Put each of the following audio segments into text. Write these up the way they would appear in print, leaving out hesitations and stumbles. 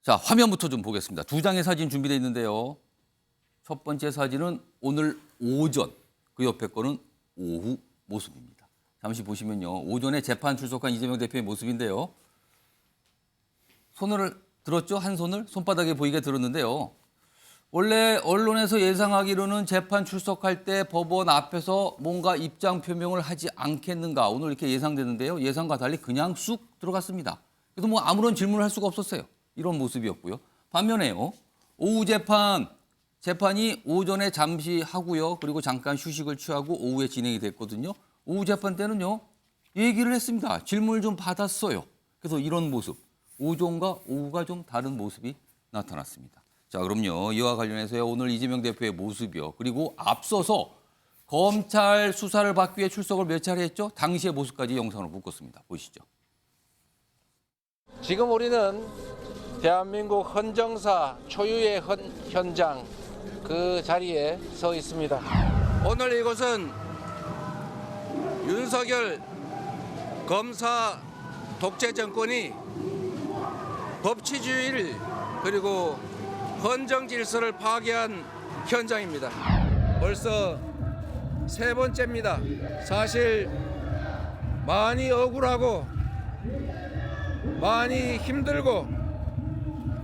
자, 화면부터 좀 보겠습니다. 두 장의 사진 준비되어 있는데요. 첫 번째 사진은 오늘 오전, 그 옆에 거는 오후 모습입니다. 잠시 보시면요. 오전에 재판 출석한 이재명 대표의 모습인데요. 손을 들었죠? 한 손을 손바닥에 보이게 들었는데요. 원래 언론에서 예상하기로는 재판 출석할 때 법원 앞에서 뭔가 입장 표명을 하지 않겠는가 오늘 이렇게 예상되는데요. 예상과 달리 그냥 쑥 들어갔습니다. 그래서 뭐 아무런 질문을 할 수가 없었어요. 이런 모습이었고요. 반면에요. 오후 재판이 오전에 잠시 하고요. 그리고 잠깐 휴식을 취하고 오후에 진행이 됐거든요. 오후 재판 때는요. 얘기를 했습니다. 질문을 좀 받았어요. 그래서 이런 모습. 오전과 오후가 좀 다른 모습이 나타났습니다. 자, 그럼요. 이와 관련해서요. 오늘 이재명 대표의 모습이요. 그리고 앞서서 검찰 수사를 받기 위해 출석을 몇 차례 했죠? 당시의 모습까지 영상으로 묶었습니다. 보시죠. 지금 우리는 대한민국 헌정사 초유의 현장 그 자리에 서 있습니다. 오늘 이곳은 윤석열 검사 독재 정권이 법치주의를 그리고 헌정 질서를 파괴한 현장입니다. 벌써 세 번째입니다. 사실 많이 억울하고 많이 힘들고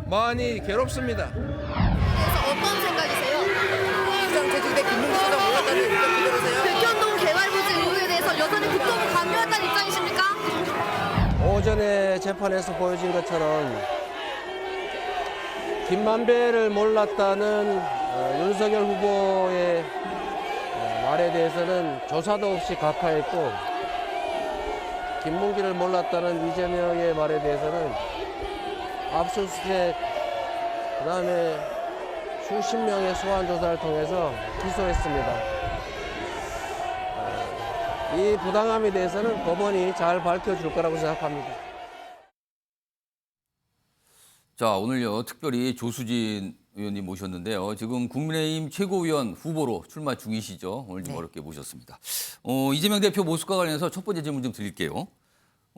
많이 괴롭습니다. 그래서 어떤 생각이세요? 시장 제주대 김문기 시장 몰랐다는 의견 그대로세요? 백현동 개발부지 의혹에 대해서 여전히 국토부 강요했다는 입장이십니까? 오전에 재판에서 보여진 것처럼 김만배를 몰랐다는 윤석열 후보의 말에 대해서는 조사도 없이 각하했고 김문기를 몰랐다는 이재명의 말에 대해서는 압수수색 그다음에 수십 명의 소환 조사를 통해서 기소했습니다. 이 부당함에 대해서는 법원이 잘 밝혀줄 거라고 생각합니다. 자, 오늘요. 특별히 조수진 의원님 모셨는데요. 지금 국민의힘 최고위원 후보로 출마 중이시죠. 오늘 좀 어렵게 모셨습니다. 이재명 대표 모습과 관련해서 첫 번째 질문 좀 드릴게요.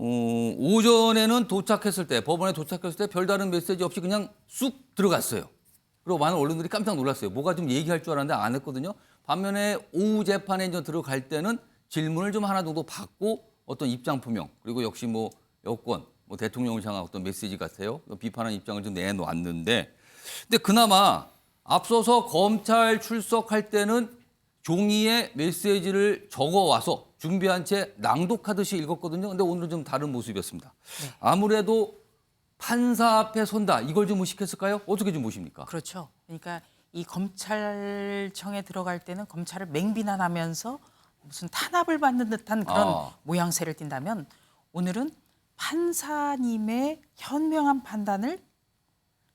오전에는 법원에 도착했을 때 별다른 메시지 없이 그냥 쑥 들어갔어요. 그리고 많은 언론들이 깜짝 놀랐어요. 뭐가 좀 얘기할 줄 알았는데 안 했거든요. 반면에 오후 재판에 이제 들어갈 때는 질문을 좀 하나 정도 받고 어떤 입장 표명 그리고 역시 뭐 여권, 뭐 대통령을 향한 어떤 메시지 같아요. 비판하는 입장을 좀 내놓았는데 근데 그나마 앞서서 검찰 출석할 때는 종이에 메시지를 적어와서 준비한 채 낭독하듯이 읽었거든요. 근데 오늘은 좀 다른 모습이었습니다. 네. 아무래도 판사 앞에 선다. 이걸 좀 의식했을까요? 어떻게 좀 보십니까? 그렇죠. 그러니까 이 검찰청에 들어갈 때는 검찰을 맹비난하면서 무슨 탄압을 받는 듯한 그런 모양새를 띈다면 오늘은 판사님의 현명한 판단을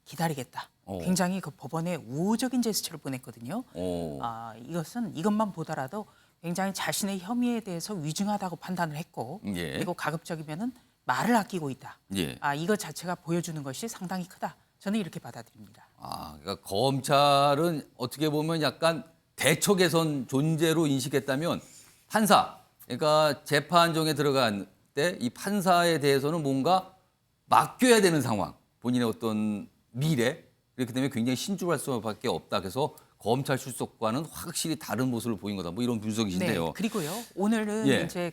기다리겠다. 굉장히 그 법원에 우호적인 제스처를 보냈거든요. 이것만 보더라도 굉장히 자신의 혐의에 대해서 위중하다고 판단을 했고 그리고 가급적이면은 말을 아끼고 있다. 이것 자체가 보여주는 것이 상당히 크다. 저는 이렇게 받아들입니다. 그러니까 검찰은 어떻게 보면 약간 대척에선 존재로 인식했다면 판사, 그러니까 재판정에 들어간 때 이 판사에 대해서는 뭔가 맡겨야 되는 상황, 본인의 어떤 미래, 그렇기 때문에 굉장히 신중할 수밖에 없다. 그래서 검찰 출석과는 확실히 다른 모습을 보인 거다. 뭐 이런 분석이신데요. 네, 그리고요. 오늘은 이제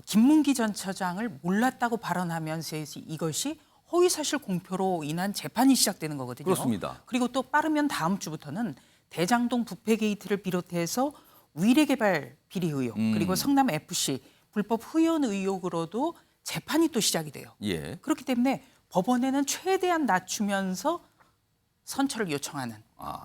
김문기 전 처장을 몰랐다고 발언하면서 이것이 허위사실 공표로 인한 재판이 시작되는 거거든요. 그렇습니다. 그리고 또 빠르면 다음 주부터는 대장동 부패 게이트를 비롯해서 위례개발 비리 의혹 그리고 성남 FC 불법 후원 의혹으로도 재판이 또 시작이 돼요. 그렇기 때문에 법원에는 최대한 낮추면서 선처를 요청하는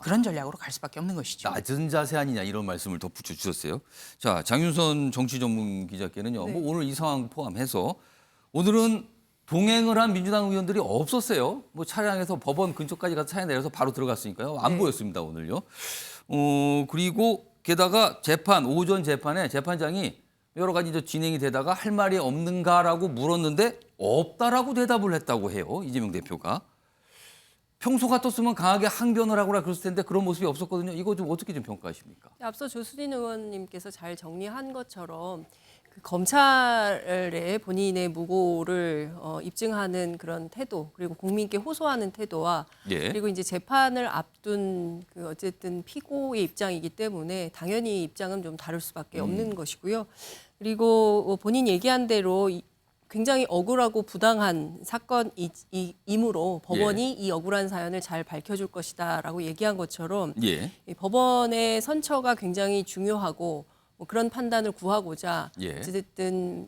그런 전략으로 갈 수밖에 없는 것이죠. 낮은 자세 아니냐 이런 말씀을 덧붙여 주셨어요. 자, 장윤선 정치 전문 기자께는요. 뭐 오늘 이 상황 포함해서 오늘은 동행을 한 민주당 의원들이 없었어요. 뭐 차량에서 법원 근처까지 가서 차에 내려서 바로 들어갔으니까요. 안 보였습니다, 오늘요. 그리고 게다가 오전 재판에 재판장이 여러 가지 이제 진행이 되다가 할 말이 없는가라고 물었는데 없다라고 대답을 했다고 해요. 이재명 대표가. 평소 같았으면 강하게 항변을 하거나 그랬을 텐데 그런 모습이 없었거든요. 이거 좀 어떻게 좀 평가하십니까? 앞서 조수진 의원님께서 잘 정리한 것처럼 그 검찰에 본인의 무고를 입증하는 그런 태도, 그리고 국민께 호소하는 태도와 예. 그리고 이제 재판을 앞둔 그 어쨌든 피고의 입장이기 때문에 당연히 입장은 좀 다를 수밖에 없는 것이고요. 그리고 본인 얘기한 대로 굉장히 억울하고 부당한 사건이므로 법원이 이 억울한 사연을 잘 밝혀줄 것이다라고 얘기한 것처럼 예. 이 법원의 선처가 굉장히 중요하고 뭐 그런 판단을 구하고자 예. 어쨌든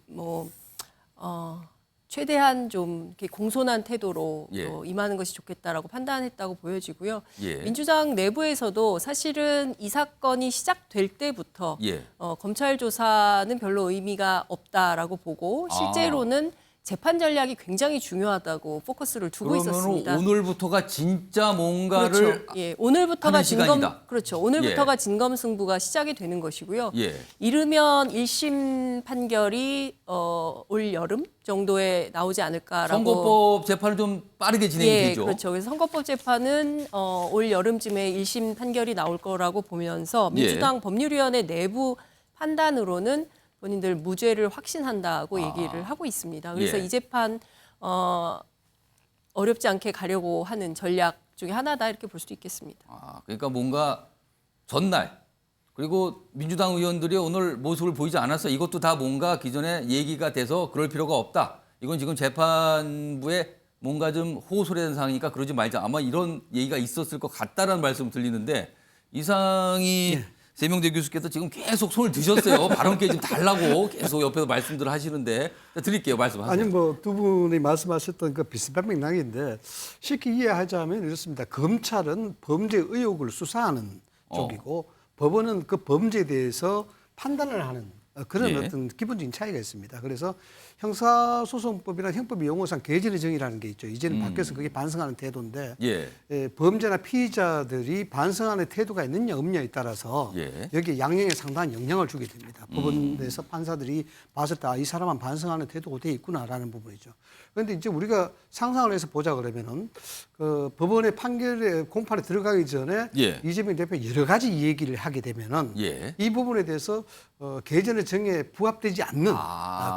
최대한 좀 이렇게 공손한 태도로 예. 임하는 것이 좋겠다라고 판단했다고 보여지고요. 예. 민주당 내부에서도 사실은 이 사건이 시작될 때부터 예. 검찰 조사는 별로 의미가 없다라고 보고 실제로는 재판 전략이 굉장히 중요하다고 포커스를 두고 그러면 있었습니다. 오늘부터가 진짜 뭔가를 그렇죠. 예, 오늘부터가 하는 진검 시간이다. 그렇죠. 오늘부터가 진검승부가 시작이 되는 것이고요. 예. 이르면 1심 판결이 올 여름 정도에 나오지 않을까라고. 선거법 재판은 좀 빠르게 진행이 예, 되죠. 그렇죠. 그래서 선거법 재판은 올 여름쯤에 1심 판결이 나올 거라고 보면서 민주당 법률위원회 내부 판단으로는 본인들 무죄를 확신한다고 얘기를 하고 있습니다. 그래서 예. 이 재판 어렵지 않게 가려고 하는 전략 중에 하나다 이렇게 볼 수도 있겠습니다. 그러니까 뭔가 전날 그리고 민주당 의원들이 오늘 모습을 보이지 않았어. 이것도 다 뭔가 기존에 얘기가 돼서 그럴 필요가 없다. 이건 지금 재판부에 뭔가 좀 호소된 상황이니까 그러지 말자. 아마 이런 얘기가 있었을 것 같다라는 말씀 들리는데 이상희 세명대 교수께서 지금 계속 손을 드셨어요. 발언기에 좀 달라고 계속 옆에서 말씀들을 하시는데 드릴게요. 말씀하세요. 아니 뭐 두 분이 말씀하셨던 그 비슷한 맥락인데 쉽게 이해하자면 이렇습니다. 검찰은 범죄 의혹을 수사하는 쪽이고 법원은 그 범죄에 대해서 판단을 하는 그런 예. 어떤 기본적인 차이가 있습니다. 그래서 형사소송법이나 형법 용어상 개진의 정의라는 게 있죠. 이제는 바뀌어서 그게 반성하는 태도인데 예. 범죄나 피의자들이 반성하는 태도가 있느냐 없느냐에 따라서 예. 여기에 양형에 상당한 영향을 주게 됩니다. 법원에서 판사들이 봤을 때 이 사람은 반성하는 태도가 돼 있구나라는 부분이죠. 그런데 이제 우리가 상상을 해서 보자 그러면은 그 법원의 판결에 공판에 들어가기 전에 예. 이재명 대표 여러 가지 얘기를 하게 되면은 예. 이 부분에 대해서 개전의 정의에 부합되지 않는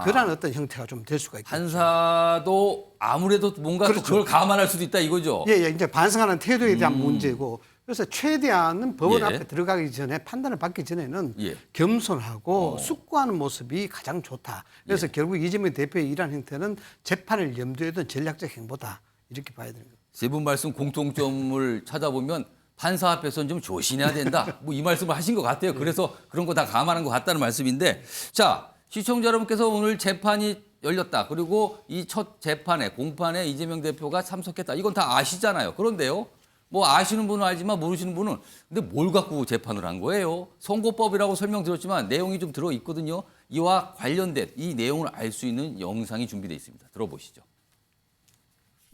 그러한 어떤 형태가 좀 될 수가 있겠죠. 판사도 아무래도 뭔가 또 그걸 감안할 수도 있다 이거죠. 예, 이제 반성하는 태도에 대한 문제고 그래서 최대한은 법원 예. 앞에 들어가기 전에 판단을 받기 전에는 예. 겸손하고 숙고하는 모습이 가장 좋다. 그래서 결국 이재명 대표의 이러한 형태는 재판을 염두에 둔 전략적 행보다 이렇게 봐야 되는 거죠. 세 분 말씀 공통점을 찾아보면 판사 앞에서는 좀 조심해야 된다. 뭐 이 말씀을 하신 것 같아요. 그래서 그런 거 다 감안한 것 같다는 말씀인데 자 시청자 여러분께서 오늘 재판이 열렸다. 그리고 이 첫 재판에 공판에 이재명 대표가 참석했다. 이건 다 아시잖아요. 그런데요. 뭐 아시는 분은 알지만 모르시는 분은 근데 뭘 갖고 재판을 한 거예요? 선거법이라고 설명드렸지만 내용이 좀 들어 있거든요. 이와 관련된 이 내용을 알 수 있는 영상이 준비되어 있습니다. 들어보시죠.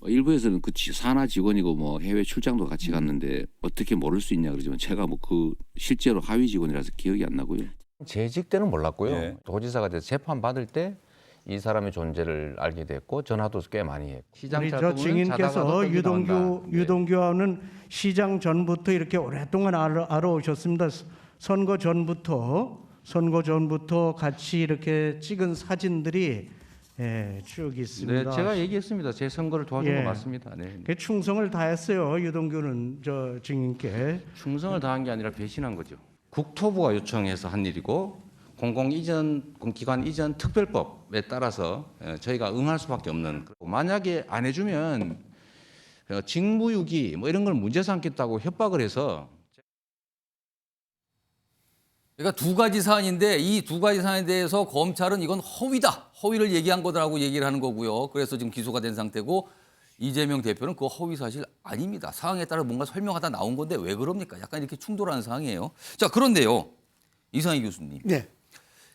일부에서는 그 산하 직원이고 뭐 해외 출장도 같이 갔는데 어떻게 모를 수 있냐 그러지만 제가 뭐 그 실제로 하위 직원이라서 기억이 안 나고요. 재직 때는 몰랐고요. 예. 도지사가 돼서 재판 받을 때 이 사람의 존재를 알게 됐고 전화도 꽤 많이 했고. 우리 저 증인께서 유동규와는 시장 전부터 이렇게 오랫동안 알아오셨습니다. 선거 전부터 같이 이렇게 찍은 사진들이 쭉 있습니다. 네, 제가 얘기했습니다. 제 선거를 도와준 예. 거 맞습니다. 네. 그 충성을 다했어요. 유동규는 저 증인께. 충성을 다한 게 아니라 배신한 거죠. 국토부가 요청해서 한 일이고 공기관 이전 특별법에 따라서 저희가 응할 수밖에 없는. 만약에 안 해주면 직무유기 뭐 이런 걸 문제 삼겠다고 협박을 해서. 그러니까 두 가지 사안인데 이 두 가지 사안에 대해서 검찰은 이건 허위다. 허위를 얘기한 거라고 얘기를 하는 거고요. 그래서 지금 기소가 된 상태고 이재명 대표는 그 허위 사실 아닙니다. 상황에 따라 뭔가 설명하다 나온 건데 왜 그럽니까? 약간 이렇게 충돌하는 상황이에요. 자, 그런데요. 이상희 교수님. 네.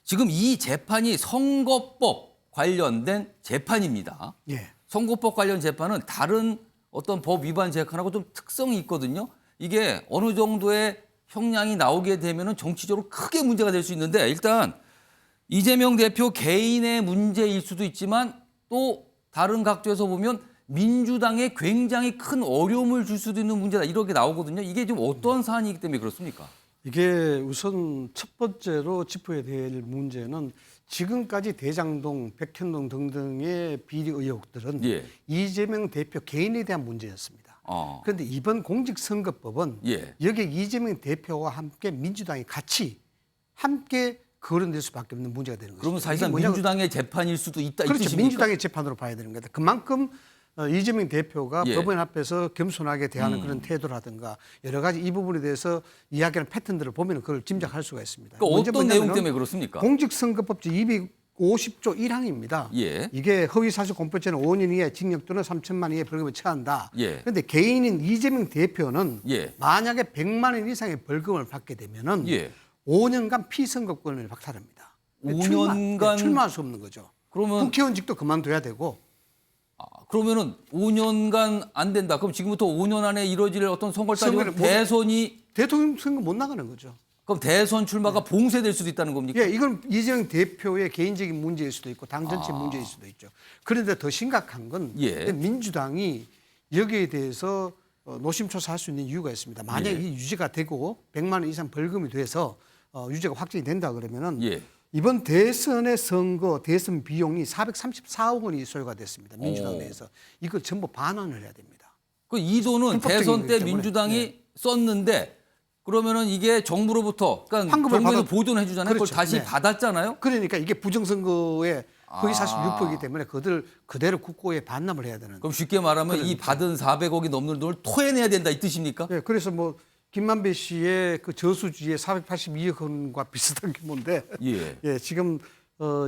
지금 이 재판이 선거법 관련된 재판입니다. 예. 선거법 관련 재판은 다른 어떤 법 위반 재판하고 좀 특성이 있거든요. 이게 어느 정도의 형량이 나오게 되면 정치적으로 크게 문제가 될 수 있는데 일단 이재명 대표 개인의 문제일 수도 있지만 또 다른 각도에서 보면 민주당에 굉장히 큰 어려움을 줄 수도 있는 문제다. 이렇게 나오거든요. 이게 좀 어떤 사안이기 때문에 그렇습니까? 이게 우선 첫 번째로 짚어야 될 문제는 지금까지 대장동, 백현동 등등의 비리 의혹들은 예. 이재명 대표 개인에 대한 문제였습니다. 그런데 이번 공직선거법은 예. 여기에 이재명 대표와 함께 민주당이 같이 함께 거론될 수밖에 없는 문제가 되는 거죠. 그러면 사실상 민주당의 재판일 수도 있다 이 그렇죠. 뜻입니까? 민주당의 재판으로 봐야 되는 거다. 그만큼 이재명 대표가 예. 법원 앞에서 겸손하게 대하는 그런 태도라든가 여러 가지 이 부분에 대해서 이야기하는 패턴들을 보면 그걸 짐작할 수가 있습니다. 그러니까 먼저 어떤 내용 뭐냐면은 때문에 그렇습니까? 공직선거법 제250조 1항입니다. 예. 이게 허위사실 공표죄는 5년 이하의 징역 또는 3천만 이하의 벌금을 처한다. 예. 그런데 개인인 이재명 대표는 예. 만약에 100만 원 이상의 벌금을 받게 되면은 예. 5년간 피선거권을 박탈합니다. 5년간 출마할 수 없는 거죠. 그러면 국회의원직도 그만둬야 되고. 그러면은 5년간 안 된다. 그럼 지금부터 5년 안에 이루어질 어떤 선거를 따지면 선거를 못- 대선이 대통령 선거 못 나가는 거죠. 그럼 대선 출마가 봉쇄될 수도 있다는 겁니까? 예, 이건 이재명 대표의 개인적인 문제일 수도 있고 당 전체 문제일 수도 있죠. 그런데 더 심각한 건 예. 민주당이 여기에 대해서 노심초사할 수 있는 이유가 있습니다. 만약에 예. 이 유죄가 되고 100만 원 이상 벌금이 돼서 유죄가 확정이 된다 그러면은 예. 이번 대선의 선거 대선 비용이 434억 원이 소요가 됐습니다. 민주당 내에서 이걸 전부 반환을 해야 됩니다. 그 이 돈은 불법적인 대선 거기 때 때문에. 썼는데 썼는데 그러면은 이게 정부로부터 그러니까 환급을 정부에서 받아- 보존해 주잖아요. 그걸 그렇죠. 다시 네. 받았잖아요. 그러니까 이게 부정선거의 허위사실 유포이기 때문에 그들 그대로 국고에 반납을 해야 되는. 그럼 쉽게 말하면 이 받은 400억이 넘는 돈을 토해내야 된다 이 뜻입니까? 네, 그래서 뭐 김만배 씨의 그 저수지의 482억 원과 비슷한 규모인데 예. 예, 지금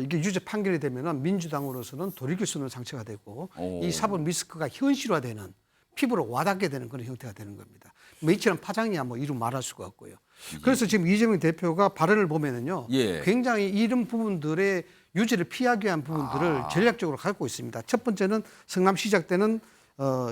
이게 유죄 판결이 되면은 민주당으로서는 돌이킬 수 없는 상처가 되고 오. 이 사법 리스크가 현실화되는 피부로 와닿게 되는 그런 형태가 되는 겁니다. 뭐 이처럼 파장이야 뭐 이루 말할 수가 없고요. 그래서 지금 이재명 대표가 발언을 보면은요, 예. 굉장히 이런 부분들의 유죄를 피하기 위한 부분들을 전략적으로 갖고 있습니다. 첫 번째는 성남시장 때는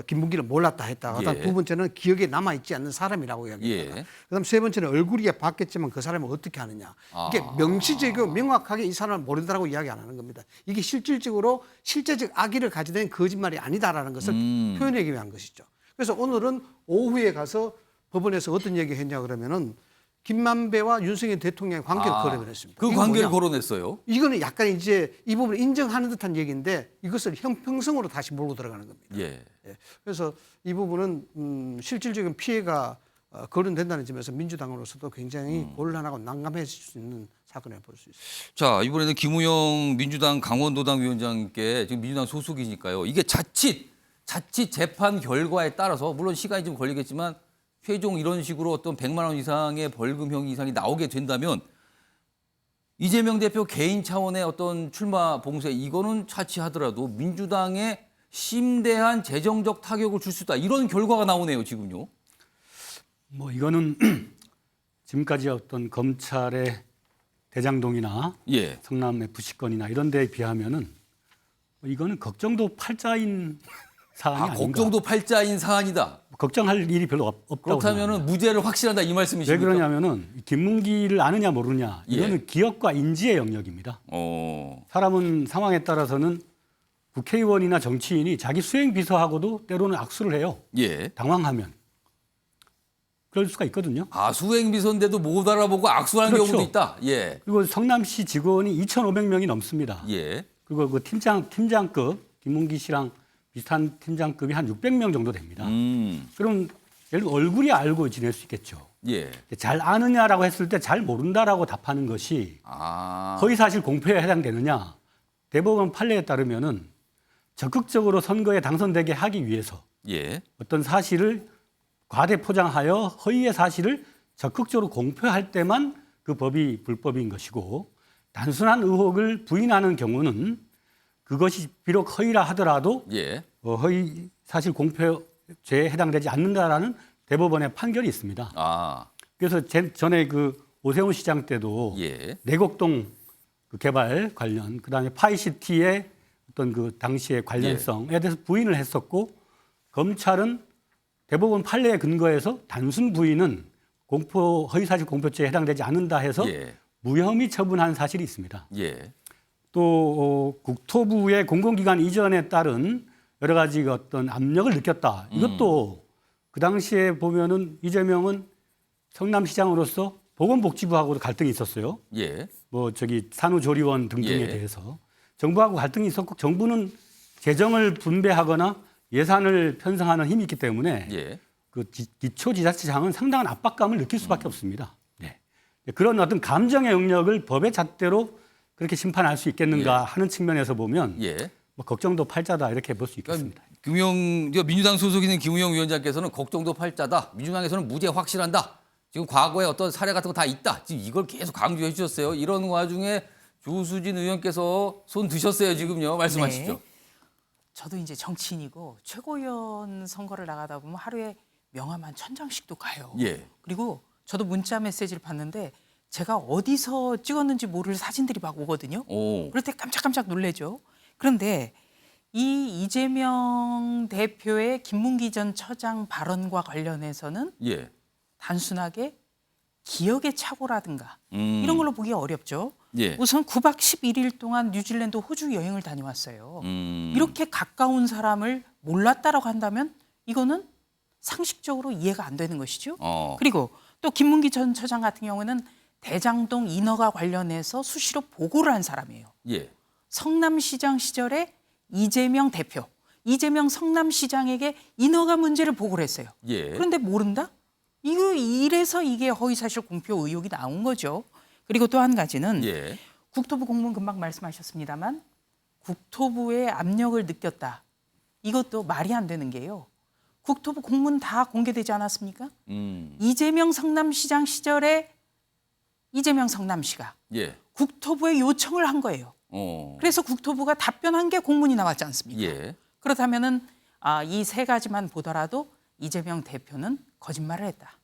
김문기를 몰랐다 했다. 그다음 예. 두 번째는 기억에 남아 있지 않는 사람이라고 이야기했다. 예. 그다음 세 번째는 얼굴이야 봤겠지만 그 사람을 어떻게 하느냐. 이게 명시적이고 명확하게 이 사람을 모른다라고 이야기 안 하는 겁니다. 이게 실질적으로 실제적 악의를 가지는 거짓말이 아니다라는 것을 표현하기 위한 것이죠. 그래서 오늘은 오후에 가서 법원에서 어떤 얘기 했냐 그러면은 김만배와 윤석열 대통령의 관계를 거론했습니다. 그 이게 관계를 뭐냐? 거론했어요. 이거는 약간 이제 이 부분을 인정하는 듯한 얘기인데 이것을 형평성으로 다시 몰고 들어가는 겁니다. 예. 예. 그래서 이 부분은 실질적인 피해가 거론된다는 점에서 민주당으로서도 굉장히 곤란하고 난감해질 수 있는 사건을 볼 수 있습니다. 자, 이번에는 김우영 민주당 강원도당 위원장께 지금 민주당 소속이니까요. 이게 자칫 재판 결과에 따라서 물론 시간이 좀 걸리겠지만 최종 이런 식으로 어떤 100만 원 이상의 벌금형 이상이 나오게 된다면 이재명 대표 개인 차원의 어떤 출마 봉쇄 이거는 차치하더라도 민주당에 심대한 재정적 타격을 줄 수 있다. 이런 결과가 나오네요, 지금요. 뭐 이거는 지금까지 어떤 검찰의 대장동이나 예. 성남 FC건이나 이런 데에 비하면은 이거는 걱정도 팔자인 사안이 아닌가. 걱정도 팔자인 사안이다. 걱정할 일이 별로 없다고 그렇다면은 생각합니다. 무죄를 확실하다 이 왜 말씀이십니까? 그러냐면은 김문기를 아느냐 모르냐 이거는 예. 기억과 인지의 영역입니다. 사람은 상황에 따라서는 국회의원이나 정치인이 자기 수행 비서하고도 때로는 악수를 해요. 예. 당황하면 그럴 수가 있거든요. 아, 수행 비서인데도 못 알아보고 악수하는 그렇죠. 경우도 있다. 예. 그리고 성남시 직원이 2,500명이 넘습니다. 예. 그리고 그 팀장급 김문기 씨랑 비슷한 팀장급이 한 600명 정도 됩니다. 그럼 예를 들어 얼굴이 알고 지낼 수 있겠죠. 예. 잘 아느냐라고 했을 때 잘 모른다라고 답하는 것이 허위사실 공표에 해당되느냐. 대법원 판례에 따르면은 적극적으로 선거에 당선되게 하기 위해서 예. 어떤 사실을 과대 포장하여 허위의 사실을 적극적으로 공표할 때만 그 법이 불법인 것이고 단순한 의혹을 부인하는 경우는 그것이 비록 허위라 하더라도 예. 허위 사실 공표죄에 해당되지 않는다라는 대법원의 판결이 있습니다. 그래서 전에 그 오세훈 시장 때도 예. 내곡동 그 개발 관련 그다음에 파이시티의 어떤 그 당시의 관련성에 대해서 부인을 했었고 검찰은 대법원 판례에 근거해서 단순 부인은 허위사실 공표죄에 해당되지 않는다 해서 예. 무혐의 처분한 사실이 있습니다. 예. 또 국토부의 공공기관 이전에 따른 여러 가지 어떤 압력을 느꼈다. 이것도 그 당시에 보면은 이재명은 성남시장으로서 보건복지부하고도 갈등이 있었어요. 예. 뭐 저기 산후조리원 등등에 예. 대해서 정부하고 갈등이 있었고 정부는 재정을 분배하거나 예산을 편성하는 힘이 있기 때문에 예. 그 기초지자체장은 상당한 압박감을 느낄 수밖에 없습니다. 네. 그런 어떤 감정의 영역을 법의 잣대로 그렇게 심판할 수 있겠는가 하는 측면에서 보면 예. 뭐 걱정도 팔자다 이렇게 볼 수 있겠습니다. 민주당 소속인 김우영 위원장께서는 걱정도 팔자다. 민주당에서는 무죄 확실한다. 지금 과거에 어떤 사례 같은 거 다 있다. 지금 이걸 계속 강조해 주셨어요. 이런 와중에 조수진 의원께서 손 드셨어요. 지금요. 말씀하시죠. 네. 저도 이제 정치인이고 최고위원 선거를 나가다 보면 하루에 명함 한 1000장씩도 가요. 예. 그리고 저도 문자 메시지를 봤는데 제가 어디서 찍었는지 모를 사진들이 막 오거든요. 오. 그럴 때 깜짝깜짝 놀래죠. 그런데 이 이재명 대표의 김문기 전 처장 발언과 관련해서는 예. 단순하게 기억의 착오라든가 이런 걸로 보기 어렵죠. 예. 우선 9박 11일 동안 뉴질랜드, 호주 여행을 다녀왔어요. 음. 이렇게 가까운 사람을 몰랐다라고 한다면 이거는 상식적으로 이해가 안 되는 것이죠. 그리고 또 김문기 전 처장 같은 경우는 대장동 인허가 관련해서 수시로 보고를 한 사람이에요. 예. 성남시장 시절에 이재명 대표, 이재명 성남시장에게 인허가 문제를 보고를 했어요. 예. 그런데 모른다? 이래서 이게 허위사실 공표 의혹이 나온 거죠. 그리고 또 한 가지는 예. 국토부 공무원 금방 말씀하셨습니다만 국토부의 압력을 느꼈다. 이것도 말이 안 되는 게요. 국토부 공문 다 공개되지 않았습니까? 이재명 성남시장 시절에 이재명 성남시가 예. 국토부에 요청을 한 거예요. 그래서 국토부가 답변한 게 공문이 나왔지 않습니까? 예. 그렇다면은 이 세 가지만 보더라도 이재명 대표는 거짓말을 했다.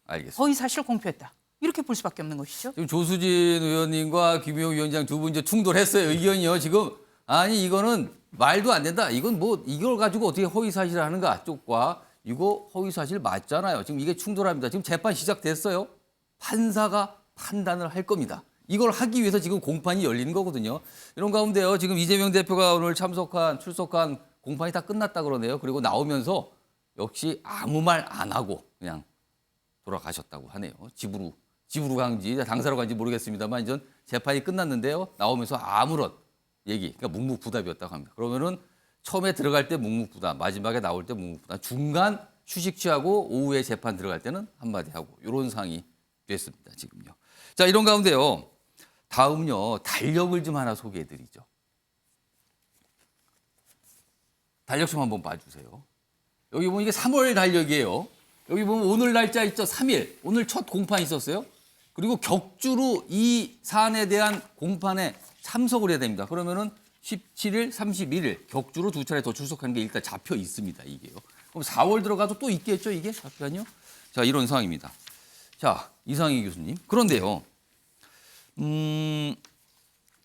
알겠습니다. 허위사실 공표했다. 이렇게 볼 수밖에 없는 것이죠. 지금 조수진 의원님과 김우영 위원장 두 분 이제 충돌했어요. 의견이요. 지금 아니 이거는 말도 안 된다. 이건 뭐 이걸 가지고 어떻게 허위사실을 하는가 쪽과 이거 허위사실 맞잖아요. 지금 이게 충돌합니다. 지금 재판 시작됐어요. 판사가 판단을 할 겁니다. 이걸 하기 위해서 지금 공판이 열리는 거거든요. 이런 가운데요. 지금 이재명 대표가 오늘 출석한 공판이 다 끝났다 그러네요. 그리고 나오면서 역시 아무 말 안 하고 그냥 돌아가셨다고 하네요. 집으로 간지 당사로 간지 모르겠습니다만 이제 재판이 끝났는데요. 나오면서 아무런 얘기, 그러니까 묵묵부답이었다고 합니다. 그러면은 처음에 들어갈 때 묵묵부답, 마지막에 나올 때 묵묵부답, 중간 휴식 취하고 오후에 재판 들어갈 때는 한마디 하고 이런 상황이 됐습니다. 지금요. 자, 이런 가운데요. 다음요. 달력을 좀 하나 소개해드리죠. 달력 좀 한번 봐주세요. 여기 보면 이게 3월 달력이에요. 여기 보면 오늘 날짜 있죠. 3일. 오늘 첫 공판이 있었어요. 그리고 격주로 이 사안에 대한 공판에 참석을 해야 됩니다. 그러면은 17일, 31일 격주로 두 차례 더 출석하는 게 일단 잡혀 있습니다. 이게요. 그럼 4월 들어가도 또 있겠죠. 이게 잠깐요. 자, 이런 상황입니다. 자, 이상희 교수님. 그런데요.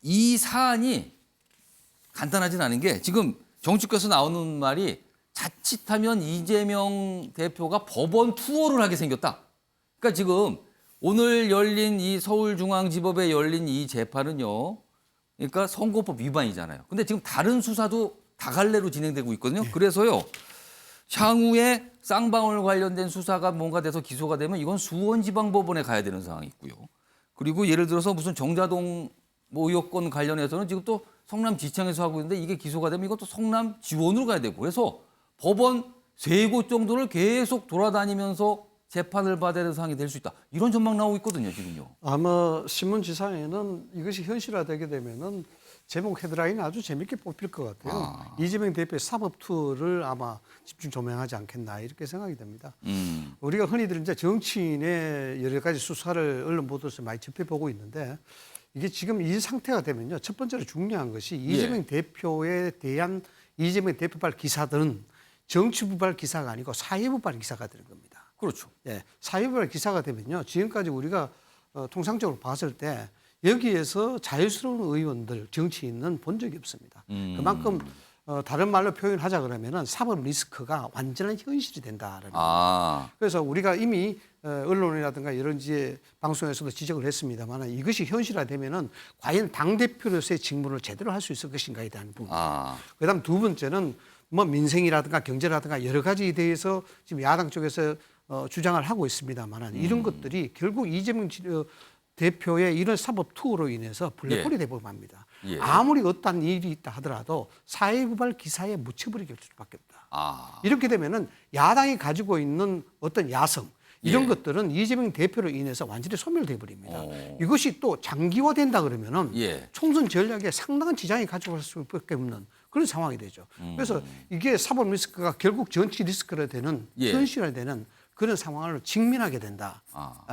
이 사안이 간단하진 않은 게 지금 정치권에서 나오는 말이 자칫하면 이재명 대표가 법원 투어를 하게 생겼다. 그러니까 지금 오늘 열린 이 서울중앙지법에 열린 이 재판은요. 그러니까 선거법 위반이잖아요. 근데 지금 다른 수사도 다갈래로 진행되고 있거든요. 그래서요. 향후에 쌍방울 관련된 수사가 뭔가 돼서 기소가 되면 이건 수원지방법원에 가야 되는 상황이 있고요. 그리고 예를 들어서 무슨 정자동 뭐 의혹건 관련해서는 지금 또 성남지청에서 하고 있는데 이게 기소가 되면 이것도 성남지원으로 가야 되고 그래서 법원 3곳 정도를 계속 돌아다니면서 재판을 받아야 되는 상황이 될 수 있다. 이런 전망 나오고 있거든요, 지금요. 아마 신문지상에는 이것이 현실화되게 되면은 제목 헤드라인 아주 재밌게 뽑힐 것 같아요. 이재명 대표의 사법 투어를 아마 집중 조명하지 않겠나 이렇게 생각이 됩니다. 우리가 흔히들 이제 정치인의 여러 가지 수사를 언론 보도에서 많이 접해보고 있는데 이게 지금 이 상태가 되면요. 첫 번째로 중요한 것이 이재명 대표에 대한 이재명 대표발 기사들은 정치부발 기사가 아니고 사회부발 기사가 되는 겁니다. 그렇죠. 예, 사회부발 기사가 되면요. 지금까지 우리가 통상적으로 봤을 때 여기에서 자유스러운 의원들, 정치인은 본 적이 없습니다. 그만큼 다른 말로 표현하자 그러면은 사법 리스크가 완전한 현실이 된다라는 겁니다. 그래서 우리가 이미 언론이라든가 여러 이제 방송에서도 지적을 했습니다만 이것이 현실화되면은 과연 당대표로서의 직무를 제대로 할 수 있을 것인가에 대한 부분. 그다음 두 번째는 뭐 민생이라든가 경제라든가 여러 가지에 대해서 지금 야당 쪽에서 주장을 하고 있습니다만 이런 것들이 결국 이재명 대표의 이런 사법 투어로 인해서 블랙홀이 되고 맙니다. 예. 아무리 어떠한 일이 있다 하더라도 사회고발 기사에 묻혀버리게 될 수밖에 없다. 이렇게 되면은 야당이 가지고 있는 어떤 야성 이런 예. 것들은 이재명 대표로 인해서 완전히 소멸돼 버립니다. 이것이 또 장기화된다 그러면은 예. 총선 전략에 상당한 지장이 가져갈 수밖에 없는 그런 상황이 되죠. 그래서 이게 사법 리스크가 결국 정치 리스크로 되는 예. 현실화되는 그런 상황을 직면하게 된다.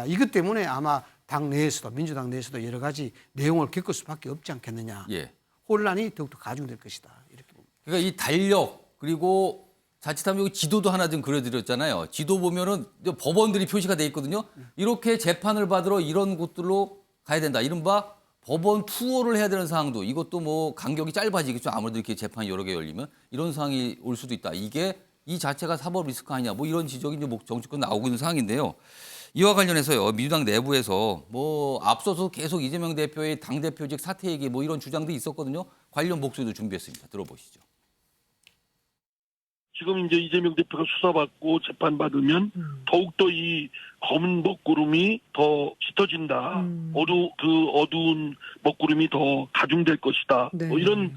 이것 때문에 아마 당 내에서도 민주당 내에서도 여러 가지 내용을 겪을 수밖에 없지 않겠느냐. 예. 혼란이 더욱더 가중될 것이다. 이렇게 봅니다. 그러니까 이 달력 그리고 자칫하면 여기 지도도 하나 좀 그려드렸잖아요. 지도 보면은 법원들이 표시가 돼 있거든요. 이렇게 재판을 받으러 이런 곳들로 가야 된다. 이른바 법원 투어를 해야 되는 상황도 이것도 뭐 간격이 짧아지겠죠. 아무래도 이렇게 재판이 여러 개 열리면 이런 상황이 올 수도 있다. 이게 이 자체가 사법 리스크 아니냐. 뭐 이런 지적이 이제 정치권 나오고 있는 상황인데요. 이와 관련해서요. 민주당 내부에서 뭐 앞서서 계속 이재명 대표의 당대표직 사퇴 얘기 뭐 이런 주장도 있었거든요. 관련 목소리도 준비했습니다. 들어보시죠. 지금 이제 이재명 대표가 수사받고 재판받으면 더욱더 이 검은 먹구름이 더 짙어진다. 어두운 먹구름이 더 가중될 것이다. 네. 뭐 이런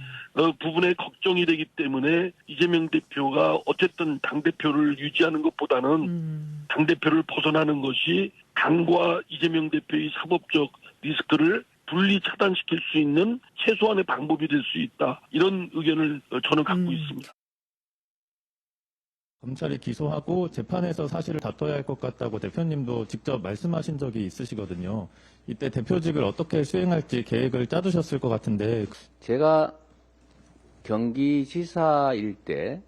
부분에 걱정이 되기 때문에 이재명 대표가 어쨌든 당대표를 유지하는 것보다는 당대표를 벗어나는 것이 당과 이재명 대표의 사법적 리스크를 분리 차단시킬 수 있는 최소한의 방법이 될 수 있다. 이런 의견을 저는 갖고 있습니다. 검찰이 기소하고 재판에서 사실을 다퉈야 할 것 같다고 대표님도 직접 말씀하신 적이 있으시거든요. 이때 대표직을 어떻게 수행할지 계획을 짜두셨을 것 같은데. 제가 경기지사일 때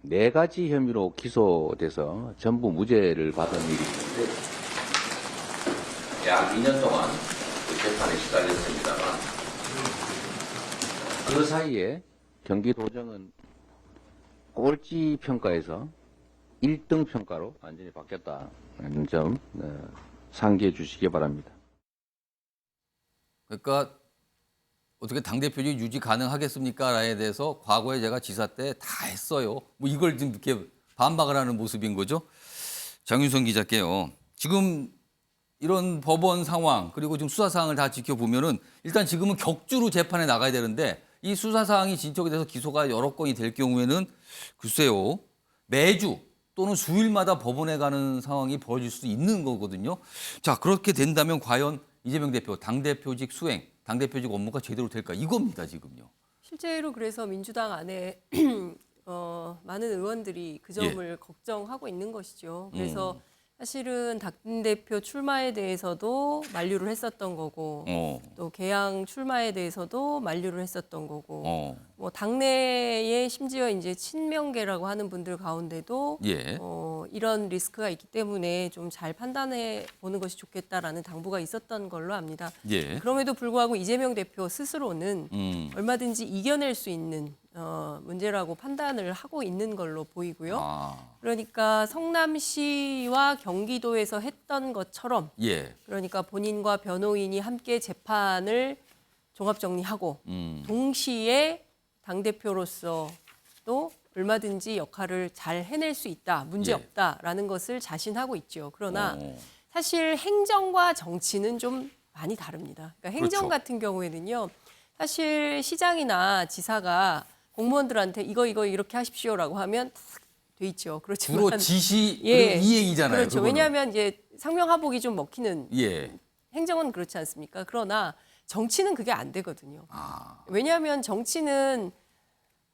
네 가지 혐의로 기소돼서 전부 무죄를 받은 일이 있는데 약 2년 동안 그 재판에 시달렸습니다만 그 사이에 경기도정은 꼴찌 평가에서 1등 평가로 완전히 바뀌었다는 점 상기해 주시기 바랍니다. 그러니까 어떻게 당대표직 유지 가능하겠습니까?라에 대해서 과거에 제가 지사 때 다 했어요. 뭐 이걸 좀 이렇게 반박을 하는 모습인 거죠. 장윤선 기자께요. 지금 이런 법원 상황 그리고 지금 수사 사항을 다 지켜보면은 일단 지금은 격주로 재판에 나가야 되는데 이 수사 사항이 진척이 돼서 기소가 여러 건이 될 경우에는 글쎄요 매주 또는 수일마다 법원에 가는 상황이 벌어질 수도 있는 거거든요. 자 그렇게 된다면 과연 이재명 대표 당대표직 수행, 당대표직 업무가 제대로 될까 이겁니다 지금요. 실제로 그래서 민주당 안에 많은 의원들이 그 점을 걱정하고 있는 것이죠. 그래서 사실은 당대표 출마에 대해서도 만류를 했었던 거고 또 개항 출마에 대해서도 만류를 했었던 거고 뭐 당내에 심지어 이제 친명계라고 하는 분들 가운데도 이런 리스크가 있기 때문에 좀 잘 판단해 보는 것이 좋겠다라는 당부가 있었던 걸로 압니다. 그럼에도 불구하고 이재명 대표 스스로는 얼마든지 이겨낼 수 있는 문제라고 판단을 하고 있는 걸로 보이고요. 그러니까 성남시와 경기도에서 했던 것처럼 그러니까 본인과 변호인이 함께 재판을 종합정리하고 동시에 당대표로서 또 얼마든지 역할을 잘 해낼 수 있다, 문제없다라는 것을 자신하고 있죠. 그러나 사실 행정과 정치는 좀 많이 다릅니다. 그러니까 행정 같은 경우에는요. 사실 시장이나 지사가 공무원들한테 이거 이렇게 하십시오라고 하면 탁 돼 있죠. 그렇지만 주로 지시 이 얘기잖아요. 그렇죠. 그거는. 왜냐하면 이제 상명하복이 좀 먹히는 예. 행정은 그렇지 않습니까? 그러나 정치는 그게 안 되거든요. 왜냐하면 정치는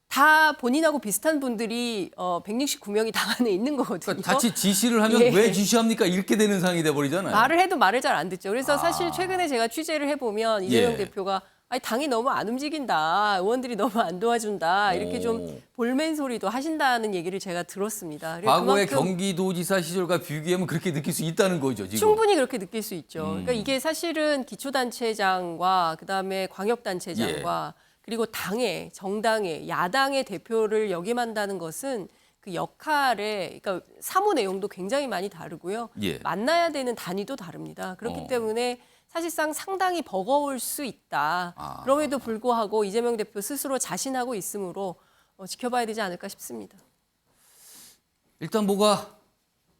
다 본인하고 비슷한 분들이 169명이 당 안에 있는 거거든요. 그러니까 같이 지시를 하면 왜 지시합니까? 이렇게 되는 상황이 돼버리잖아요. 말을 해도 말을 잘 안 듣죠. 그래서 사실 최근에 제가 취재를 해보면 이재명 대표가 아니, 당이 너무 안 움직인다. 의원들이 너무 안 도와준다. 이렇게 좀 볼멘 소리도 하신다는 얘기를 제가 들었습니다. 과거의 경기도지사 시절과 비교하면 그렇게 느낄 수 있다는 거죠. 지금. 충분히 그렇게 느낄 수 있죠. 그러니까 이게 사실은 기초단체장과 그다음에 광역단체장과 그리고 당의 정당의 야당의 대표를 역임한다는 것은 그 역할의 그러니까 사무 내용도 굉장히 많이 다르고요. 만나야 되는 단위도 다릅니다. 그렇기 때문에 사실상 상당히 버거울 수 있다. 그럼에도 불구하고 이재명 대표 스스로 자신하고 있으므로 지켜봐야 되지 않을까 싶습니다. 일단 뭐가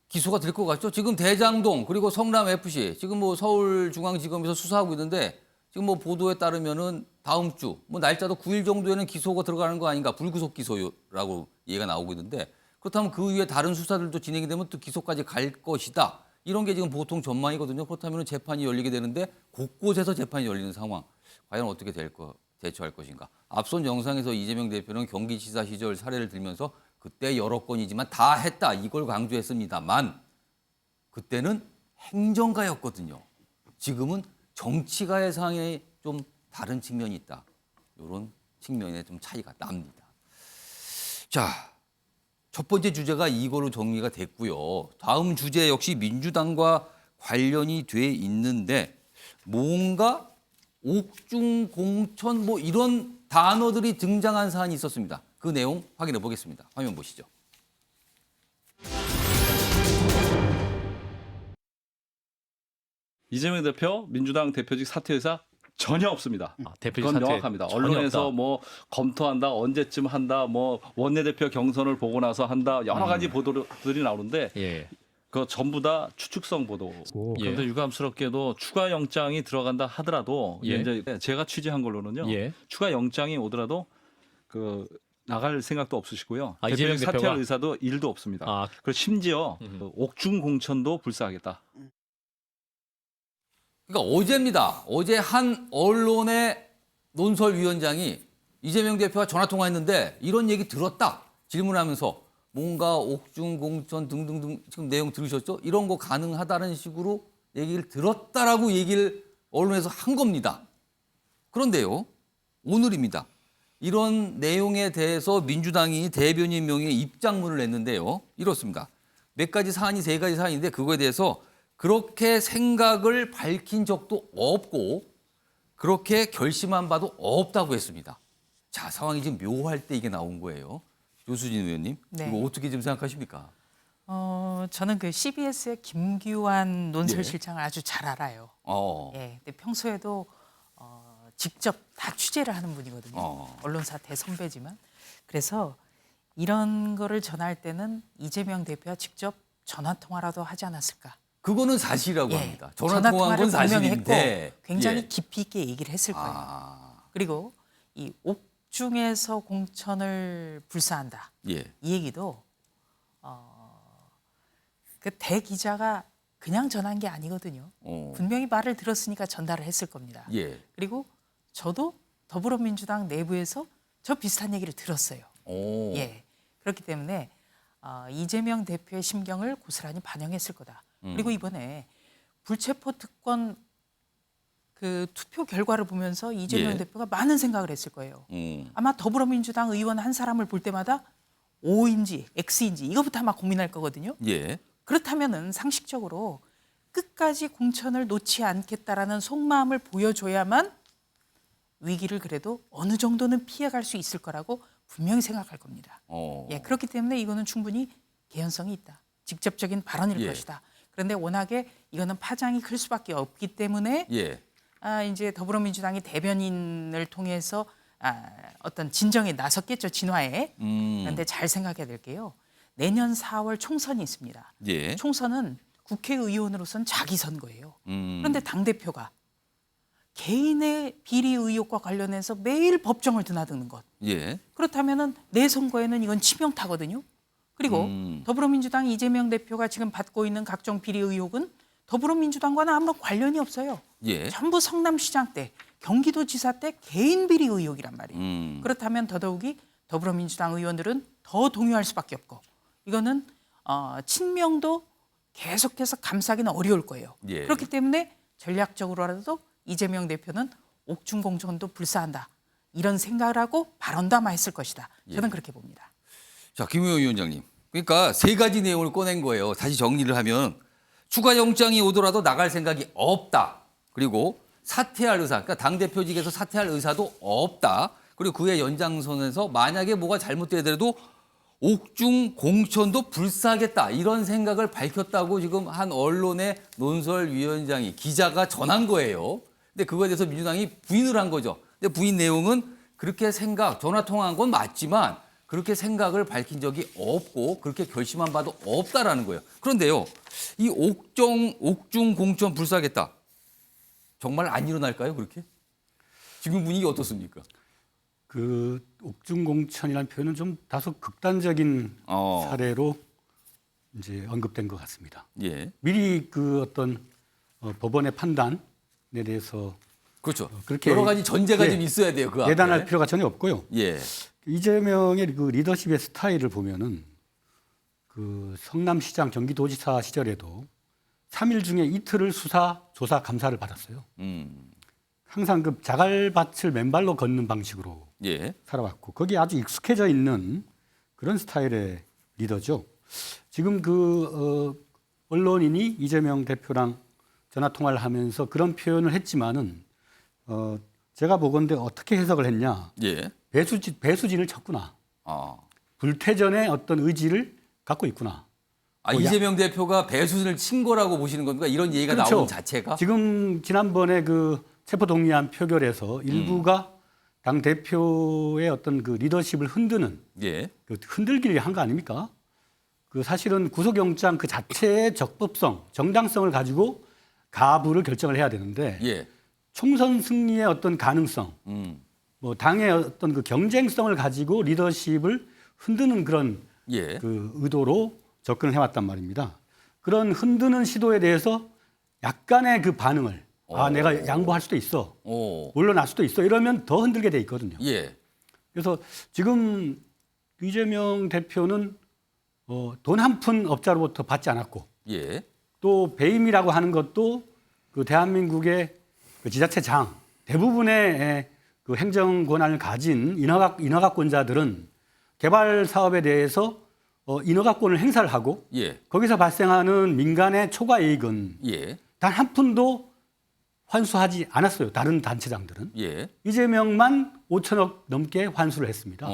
기소가 될 것 같죠? 지금 대장동 그리고 성남FC 지금 뭐 서울중앙지검에서 수사하고 있는데 지금 뭐 보도에 따르면은 다음 주 뭐 날짜도 9일 정도에는 기소가 들어가는 거 아닌가 불구속 기소라고 얘기가 나오고 있는데 그렇다면 그 이후에 다른 수사들도 진행이 되면 또 기소까지 갈 것이다. 이런 게 지금 보통 전망이거든요. 그렇다면 재판이 열리게 되는데 곳곳에서 재판이 열리는 상황. 과연 어떻게 대처할 것인가. 앞선 영상에서 이재명 대표는 경기지사 시절 사례를 들면서 그때 여러 건이지만 다 했다. 이걸 강조했습니다만 그때는 행정가였거든요. 지금은 정치가의 상황에 좀 다른 측면이 있다. 이런 측면에 좀 차이가 납니다. 자, 첫 번째 주제가 이걸로 정리가 됐고요. 다음 주제 역시 민주당과 관련이 돼 있는데 뭔가 옥중 공천 뭐 이런 단어들이 등장한 사안이 있었습니다. 그 내용 확인해 보겠습니다. 화면 보시죠. 이재명 대표 민주당 대표직 사퇴 의사 전혀 없습니다. 대표직 그건 사퇴 명확합니다. 전혀 언론에서 없다. 뭐 검토한다, 언제쯤 한다, 뭐 원내대표 경선을 보고 나서 한다 여러 가지 보도들이 나오는데 예. 그 전부 다 추측성 보도. 그런데 유감스럽게도 추가 영장이 들어간다 하더라도 예. 이제 제가 취재한 걸로는요. 예. 추가 영장이 오더라도 그 나갈 생각도 없으시고요. 아, 대표직 이재명 사퇴할 대표가? 의사도 일도 없습니다. 아. 그리고 심지어 그 옥중 공천도 불사하겠다. 그러니까 어제입니다. 어제 한 언론의 논설위원장이 이재명 대표와 전화통화했는데 이런 얘기 들었다. 질문하면서 뭔가 옥중 공천 등등등 지금 내용 들으셨죠? 이런 거 가능하다는 식으로 얘기를 들었다라고 얘기를 언론에서 한 겁니다. 그런데요. 오늘입니다. 이런 내용에 대해서 민주당이 대변인 명의의 입장문을 냈는데요. 이렇습니다. 몇 가지 사안이 세 가지 사안인데 그거에 대해서 그렇게 생각을 밝힌 적도 없고 그렇게 결심한 바도 없다고 했습니다. 자, 상황이 지금 묘할 때 이게 나온 거예요. 조수진 의원님, 네. 이거 어떻게 좀 생각하십니까? 저는 그 CBS의 김규환 논설실장을 아주 잘 알아요. 예, 근데 평소에도 직접 다 취재를 하는 분이거든요. 언론사 대선배지만. 그래서 이런 거를 전할 때는 이재명 대표와 직접 전화 통화라도 하지 않았을까. 그거는 사실이라고 예, 합니다. 전화 통화한 건 분명히 사실인데. 했고 굉장히 예. 깊이 있게 얘기를 했을 거예요. 그리고 이 옥중에서 공천을 불사한다. 예. 이 얘기도 그 대 기자가 그냥 전한 게 아니거든요. 분명히 말을 들었으니까 전달을 했을 겁니다. 예. 그리고 저도 더불어민주당 내부에서 저 비슷한 얘기를 들었어요. 예. 그렇기 때문에 이재명 대표의 심경을 고스란히 반영했을 거다. 그리고 이번에 불체포 특권 그 투표 결과를 보면서 이재명 예. 대표가 많은 생각을 했을 거예요. 아마 더불어민주당 의원 한 사람을 볼 때마다 O인지 X인지 이거부터 아마 고민할 거거든요. 예. 그렇다면은 상식적으로 끝까지 공천을 놓지 않겠다라는 속마음을 보여줘야만 위기를 그래도 어느 정도는 피해갈 수 있을 거라고 분명히 생각할 겁니다. 예, 그렇기 때문에 이거는 충분히 개연성이 있다. 직접적인 발언일 예. 것이다. 그런데 워낙에 이거는 파장이 클 수밖에 없기 때문에 예. 이제 더불어민주당이 대변인을 통해서 어떤 진정에 나섰겠죠, 진화에. 그런데 잘 생각해야 될 게요. 내년 4월 총선이 있습니다. 예. 총선은 국회의원으로서는 자기 선거예요. 그런데 당대표가 개인의 비리 의혹과 관련해서 매일 법정을 드나드는 것. 예. 그렇다면은 내 선거에는 이건 치명타거든요. 그리고 더불어민주당 이재명 대표가 지금 받고 있는 각종 비리 의혹은 더불어민주당과는 아무런 관련이 없어요. 예. 전부 성남시장 때, 경기도지사 때 개인 비리 의혹이란 말이에요. 그렇다면 더더욱이 더불어민주당 의원들은 더 동요할 수밖에 없고 이거는 친명도 계속해서 감싸기는 어려울 거예요. 예. 그렇기 때문에 전략적으로라도 이재명 대표는 옥중 공천도 불사한다. 이런 생각을 하고 발언도 아마 했을 것이다. 저는 예. 그렇게 봅니다. 자, 김우영 위원장님. 그러니까 세 가지 내용을 꺼낸 거예요. 다시 정리를 하면 추가 영장이 오더라도 나갈 생각이 없다. 그리고 사퇴할 의사, 그러니까 당대표직에서 사퇴할 의사도 없다. 그리고 그의 연장선에서 만약에 뭐가 잘못되더라도 옥중 공천도 불사하겠다. 이런 생각을 밝혔다고 지금 한 언론의 논설위원장이 기자가 전한 거예요. 근데 그거에 대해서 민주당이 부인을 한 거죠. 근데 부인 내용은 그렇게 전화 통화한 건 맞지만 그렇게 생각을 밝힌 적이 없고 그렇게 결심한 바도 없다라는 거예요. 그런데요, 이 옥중 공천 불사하겠다. 정말 안 일어날까요, 그렇게? 지금 분위기 어떻습니까? 그 옥중공천이라는 표현은 좀 다소 극단적인 사례로 이제 언급된 것 같습니다. 예. 미리 그 어떤 법원의 판단에 대해서 그렇죠. 그렇게 여러 가지 전제가 예, 좀 있어야 돼요. 그 앞에. 예단할 필요가 전혀 없고요. 예. 이재명의 그 리더십의 스타일을 보면은 그 성남시장 경기도지사 시절에도 3일 중에 이틀을 수사, 조사, 감사를 받았어요. 항상 그 자갈밭을 맨발로 걷는 방식으로 예. 살아왔고 거기에 아주 익숙해져 있는 그런 스타일의 리더죠. 지금 언론인이 이재명 대표랑 전화 통화를 하면서 그런 표현을 했지만은 제가 보건대 어떻게 해석을 했냐? 예. 배수진을 쳤구나. 불태전의 어떤 의지를 갖고 있구나. 이재명 대표가 배수진을 친 거라고 보시는 겁니까? 이런 얘기가 그렇죠. 나오는 자체가? 지금 지난번에 그 체포동의안 표결에서 일부가 당 대표의 어떤 그 리더십을 흔드는 예. 그 흔들기를 한 거 아닙니까? 그 사실은 구속영장 그 자체의 적법성, 정당성을 가지고 가부를 결정을 해야 되는데 예. 총선 승리의 어떤 가능성, 뭐 당의 어떤 그 경쟁성을 가지고 리더십을 흔드는 그런 예. 그 의도로 접근을 해왔단 말입니다. 그런 흔드는 시도에 대해서 약간의 그 반응을 내가 양보할 수도 있어, 물러날 수도 있어 이러면 더 흔들게 돼 있거든요. 예. 그래서 지금 이재명 대표는 돈 한 푼 업자로부터 받지 않았고 예. 또 배임이라고 하는 것도 그 대한민국의 그 지자체장 대부분의 그 행정 권한을 가진 인허가권자들은 개발 사업에 대해서 인허가권을 행사를 하고 예. 거기서 발생하는 민간의 초과 이익은 예. 단 한 푼도 환수하지 않았어요. 다른 단체장들은. 예. 이재명만 5천억 넘게 환수를 했습니다.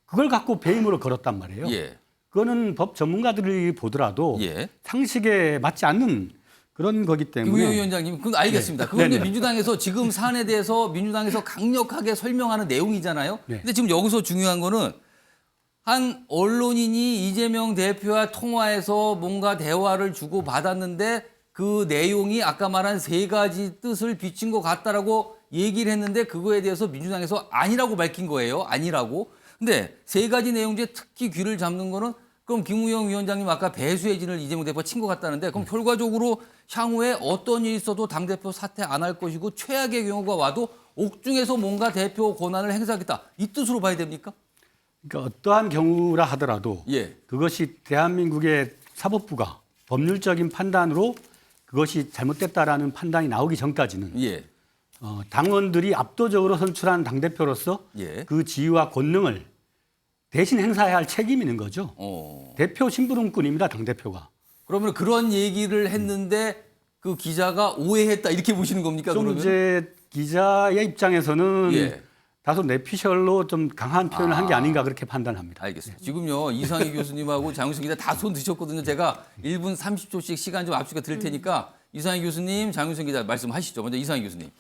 그걸 갖고 배임으로 걸었단 말이에요. 예. 그거는 법 전문가들이 보더라도 예. 상식에 맞지 않는 그런 거기 때문에. 김우영 위원장님, 그건 알겠습니다. 네. 그건 이제 네네. 민주당에서 지금 사안에 대해서 민주당에서 강력하게 설명하는 내용이잖아요. 근데 지금 여기서 중요한 거는 한 언론인이 이재명 대표와 통화해서 뭔가 대화를 주고 받았는데 그 내용이 아까 말한 세 가지 뜻을 비친 것 같다라고 얘기를 했는데 그거에 대해서 민주당에서 아니라고 밝힌 거예요. 아니라고. 근데 세 가지 내용 중에 특히 귀를 잡는 거는 그럼 김우영 위원장님 아까 배수의 진을 이재명 대표가 친 것 같다는데 그럼 결과적으로 향후에 어떤 일이 있어도 당대표 사퇴 안 할 것이고 최악의 경우가 와도 옥중에서 뭔가 대표 권한을 행사하겠다. 이 뜻으로 봐야 됩니까? 그러니까 어떠한 경우라 하더라도 예. 그것이 대한민국의 사법부가 법률적인 판단으로 그것이 잘못됐다라는 판단이 나오기 전까지는 예. 당원들이 압도적으로 선출한 당대표로서 예. 그 지위와 권능을 대신 행사해야 할 책임이 있는 거죠. 대표 심부름꾼입니다, 당대표가. 그러면 그런 얘기를 했는데 그 기자가 오해했다 이렇게 보시는 겁니까? 좀 그러면? 이제 기자의 입장에서는 예. 다소 내피셜로 좀 강한 표현을 한 게 아닌가 그렇게 판단합니다. 알겠습니다. 지금요 이상희 교수님하고 장윤승 기자 다 손 드셨거든요. 제가 1분 30초씩 시간 좀 압축해 드릴 테니까 이상희 교수님, 장윤승 기자 말씀하시죠. 먼저 이상희 교수님.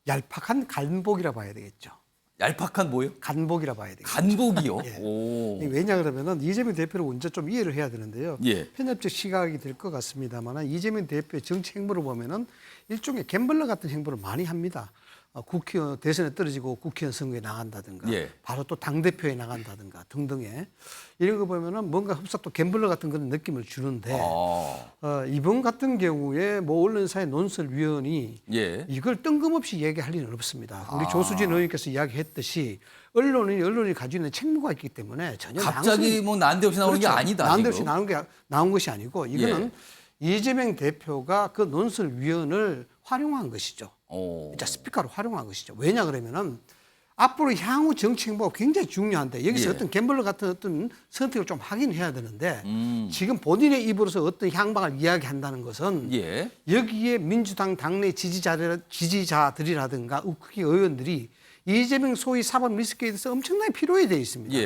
얄팍한 간복이라 봐야 되겠죠. 얄팍한 뭐요? 간복이라 봐야 되겠죠. 간복이요? 예. 오. 왜냐 그러면은 이재명 대표를 먼저 좀 이해를 해야 되는데요. 예. 편협적 시각이 될 것 같습니다만 이재명 대표의 정치 행보를 보면은 일종의 갬블러 같은 행보를 많이 합니다. 국회의원 대선에 떨어지고 국회의원 선거에 나간다든가 예. 바로 또 당대표에 나간다든가 등등의 이런 거 보면은 뭔가 흡사 또 갬블러 같은 그런 느낌을 주는데 이번 같은 경우에 뭐 언론사의 논설위원이 예. 이걸 뜬금없이 얘기할 리는 없습니다. 우리 조수진 의원께서 이야기했듯이 언론이 가지고 있는 책무가 있기 때문에 전혀 갑자기 뭐 난데없이 나오는 게 아니다. 난데없이 지금. 나온 것이 아니고 이거는 이재명 대표가 그 논설위원을 활용한 것이죠. 진짜 스피커로 활용한 것이죠. 왜냐 그러면은 앞으로 향후 정치 행보가 굉장히 중요한데 여기서 어떤 갬블러 같은 어떤 선택을 좀 하긴 해야 되는데 지금 본인의 입으로서 어떤 향방을 이야기한다는 것은 여기에 민주당 당내 지지자들이라든가 국회의원들이 이재명 소위 사법 리스크에 대해서 엄청나게 피로해 되어 있습니다.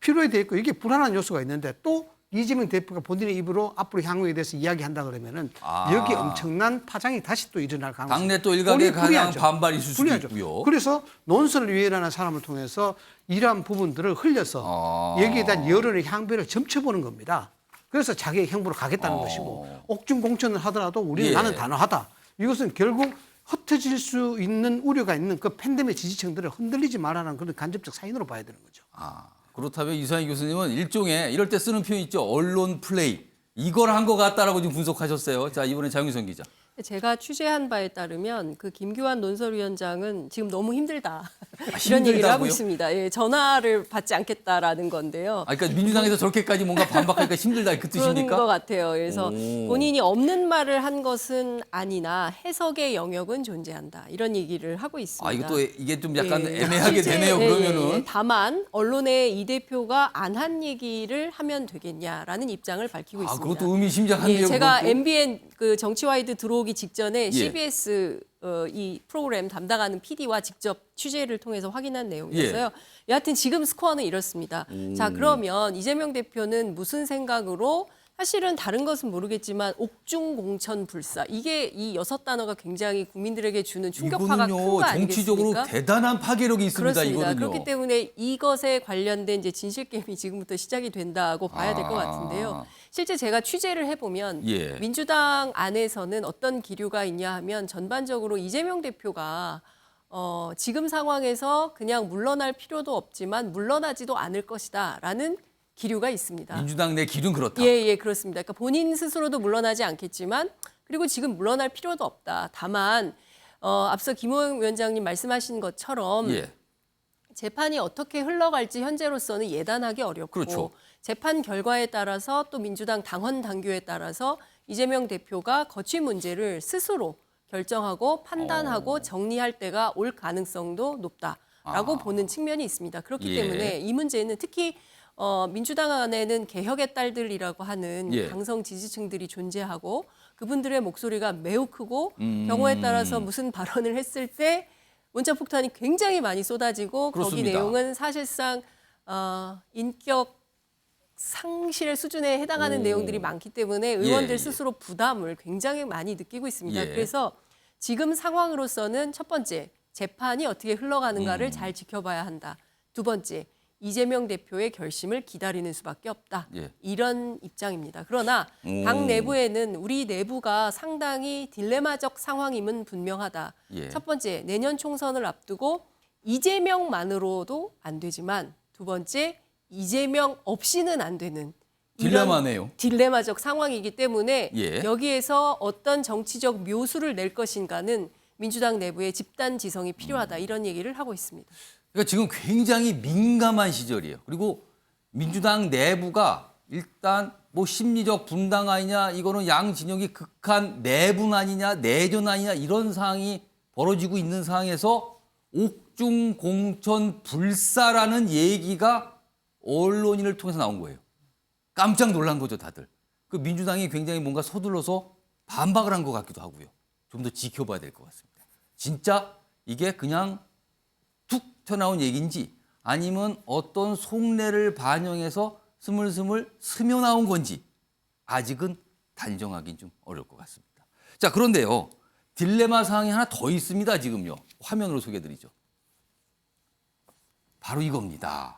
피로해 되어 있고 이게 불안한 요소가 있는데 또 이재명 대표가 본인의 입으로 앞으로 향후에 대해서 이야기한다 그러면은 아. 여기 엄청난 파장이 다시 또 일어날 가능성이 당내 또 일각에 가장 불리하죠. 반발이 있을 수도 불리하죠. 있고요. 그래서 논설을 위해라는 사람을 통해서 이러한 부분들을 흘려서 여기에 대한 여론의 향배를 점쳐보는 겁니다. 그래서 자기의 행보로 가겠다는 것이고 옥중 공천을 하더라도 우리는 예. 나는 단호하다. 이것은 결국 흩어질 수 있는 우려가 있는 그 팬덤의 지지층들을 흔들리지 말라는 그런 간접적 사인으로 봐야 되는 거죠. 그렇다면 이상희 교수님은 일종의 이럴 때 쓰는 표현 있죠. 언론 플레이. 이걸 한 것 같다라고 지금 분석하셨어요. 자, 이번에 장윤선 기자. 제가 취재한 바에 따르면 그 김규환 논설위원장은 지금 너무 힘들다. 이런 힘들다고요? 얘기를 하고 있습니다. 예, 전화를 받지 않겠다라는 건데요. 그러니까 민주당에서 저렇게까지 뭔가 반박하니까 힘들다 그 그런 뜻입니까? 것 같아요. 그래서 본인이 없는 말을 한 것은 아니나 해석의 영역은 존재한다. 이런 얘기를 하고 있습니다. 이것도 이게 좀 약간 예, 애매하게 실제, 되네요. 예, 그러면은. 예. 다만 언론에 이 대표가 안 한 얘기를 하면 되겠냐라는 입장을 밝히고 있습니다. 그것도 의미심장한데요. 예, 제가 그것도. MBN 그 정치와이드 들어오기 직전에 예. CBS 이 프로그램 담당하는 PD와 직접 취재를 통해서 확인한 내용이었어요. 여하튼 지금 스코어는 이렇습니다. 자, 그러면 이재명 대표는 무슨 생각으로 사실은 다른 것은 모르겠지만 옥중 공천 불사 이게 이 6단어가 굉장히 국민들에게 주는 충격파가 큰 이거는요 거 아니겠습니까? 정치적으로 대단한 파괴력이 있습니다. 그렇습니다. 이거는요. 그렇기 때문에 이것에 관련된 이제 진실 게임이 지금부터 시작이 된다고 봐야 될 것 같은데요. 실제 제가 취재를 해보면 예. 민주당 안에서는 어떤 기류가 있냐 하면 전반적으로 이재명 대표가 지금 상황에서 그냥 물러날 필요도 없지만 물러나지도 않을 것이다라는 기류가 있습니다. 민주당 내 기류는 그렇다. 예, 그렇습니다. 그러니까 본인 스스로도 물러나지 않겠지만 그리고 지금 물러날 필요도 없다. 다만 앞서 김호영 위원장님 말씀하신 것처럼 예. 재판이 어떻게 흘러갈지 현재로서는 예단하기 어렵고 그렇죠. 재판 결과에 따라서 또 민주당 당헌 당규에 따라서 이재명 대표가 거취 문제를 스스로 결정하고 판단하고 정리할 때가 올 가능성도 높다라고 보는 측면이 있습니다. 그렇기 예. 때문에 이 문제는 특히 민주당 안에는 개혁의 딸들이라고 하는 예. 강성 지지층들이 존재하고 그분들의 목소리가 매우 크고 경우에 따라서 무슨 발언을 했을 때 문자 폭탄이 굉장히 많이 쏟아지고 그렇습니다. 거기 내용은 사실상 인격 상실의 수준에 해당하는 내용들이 많기 때문에 의원들 예. 스스로 부담을 굉장히 많이 느끼고 있습니다. 예. 그래서 지금 상황으로서는 첫 번째 재판이 어떻게 흘러가는가를 잘 지켜봐야 한다. 두 번째 이재명 대표의 결심을 기다리는 수밖에 없다. 예. 이런 입장입니다. 그러나 당 내부에는 우리 내부가 상당히 딜레마적 상황임은 분명하다. 예. 첫 번째 내년 총선을 앞두고 이재명만으로도 안 되지만 두 번째 이재명 없이는 안 되는 이런 딜레마네요. 딜레마적 상황이기 때문에 예. 여기에서 어떤 정치적 묘수를 낼 것인가는 민주당 내부의 집단 지성이 필요하다. 이런 얘기를 하고 있습니다. 그러니까 지금 굉장히 민감한 시절이에요. 그리고 민주당 내부가 일단 뭐 심리적 분당 아니냐, 이거는 양 진영이 극한 내분 아니냐, 내전 아니냐 이런 상황이 벌어지고 있는 상황에서 옥중 공천 불사라는 얘기가 언론인을 통해서 나온 거예요. 깜짝 놀란 거죠, 다들. 그 민주당이 굉장히 뭔가 서둘러서 반박을 한 것 같기도 하고요. 좀 더 지켜봐야 될 것 같습니다. 진짜 이게 그냥 툭 튀어나온 얘기인지 아니면 어떤 속내를 반영해서 스물스물 스며 나온 건지 아직은 단정하기는 좀 어려울 것 같습니다. 자, 그런데요. 딜레마 사항이 하나 더 있습니다. 지금요. 화면으로 소개해드리죠. 바로 이겁니다.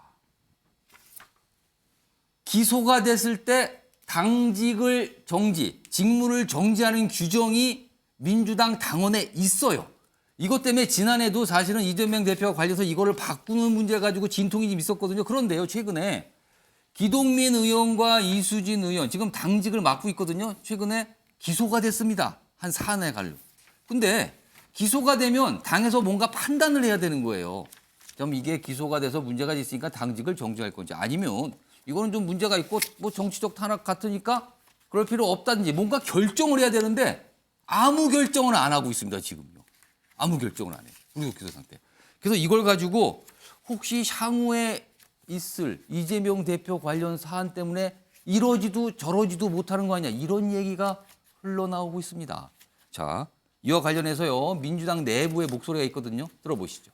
기소가 됐을 때 당직을 정지, 직무를 정지하는 규정이 민주당 당원에 있어요. 이것 때문에 지난해도 사실은 이재명 대표와 관련해서 이거를 바꾸는 문제 가지고 진통이 좀 있었거든요. 그런데요, 최근에 기동민 의원과 이수진 의원 지금 당직을 맡고 있거든요. 최근에 기소가 됐습니다. 한 사안에 관련. 근데 기소가 되면 당에서 뭔가 판단을 해야 되는 거예요. 그럼 이게 기소가 돼서 문제가 있으니까 당직을 정지할 건지 아니면 이거는 좀 문제가 있고 뭐 정치적 탄압 같으니까 그럴 필요 없다든지 뭔가 결정을 해야 되는데 아무 결정은 안 하고 있습니다. 지금요. 아무 결정을 안 해요. 우리 기소 상태. 그래서 이걸 가지고 혹시 향후에 있을 이재명 대표 관련 사안 때문에 이러지도 저러지도 못하는 거 아니냐 이런 얘기가 흘러나오고 있습니다. 자, 이와 관련해서요. 민주당 내부의 목소리가 있거든요. 들어보시죠.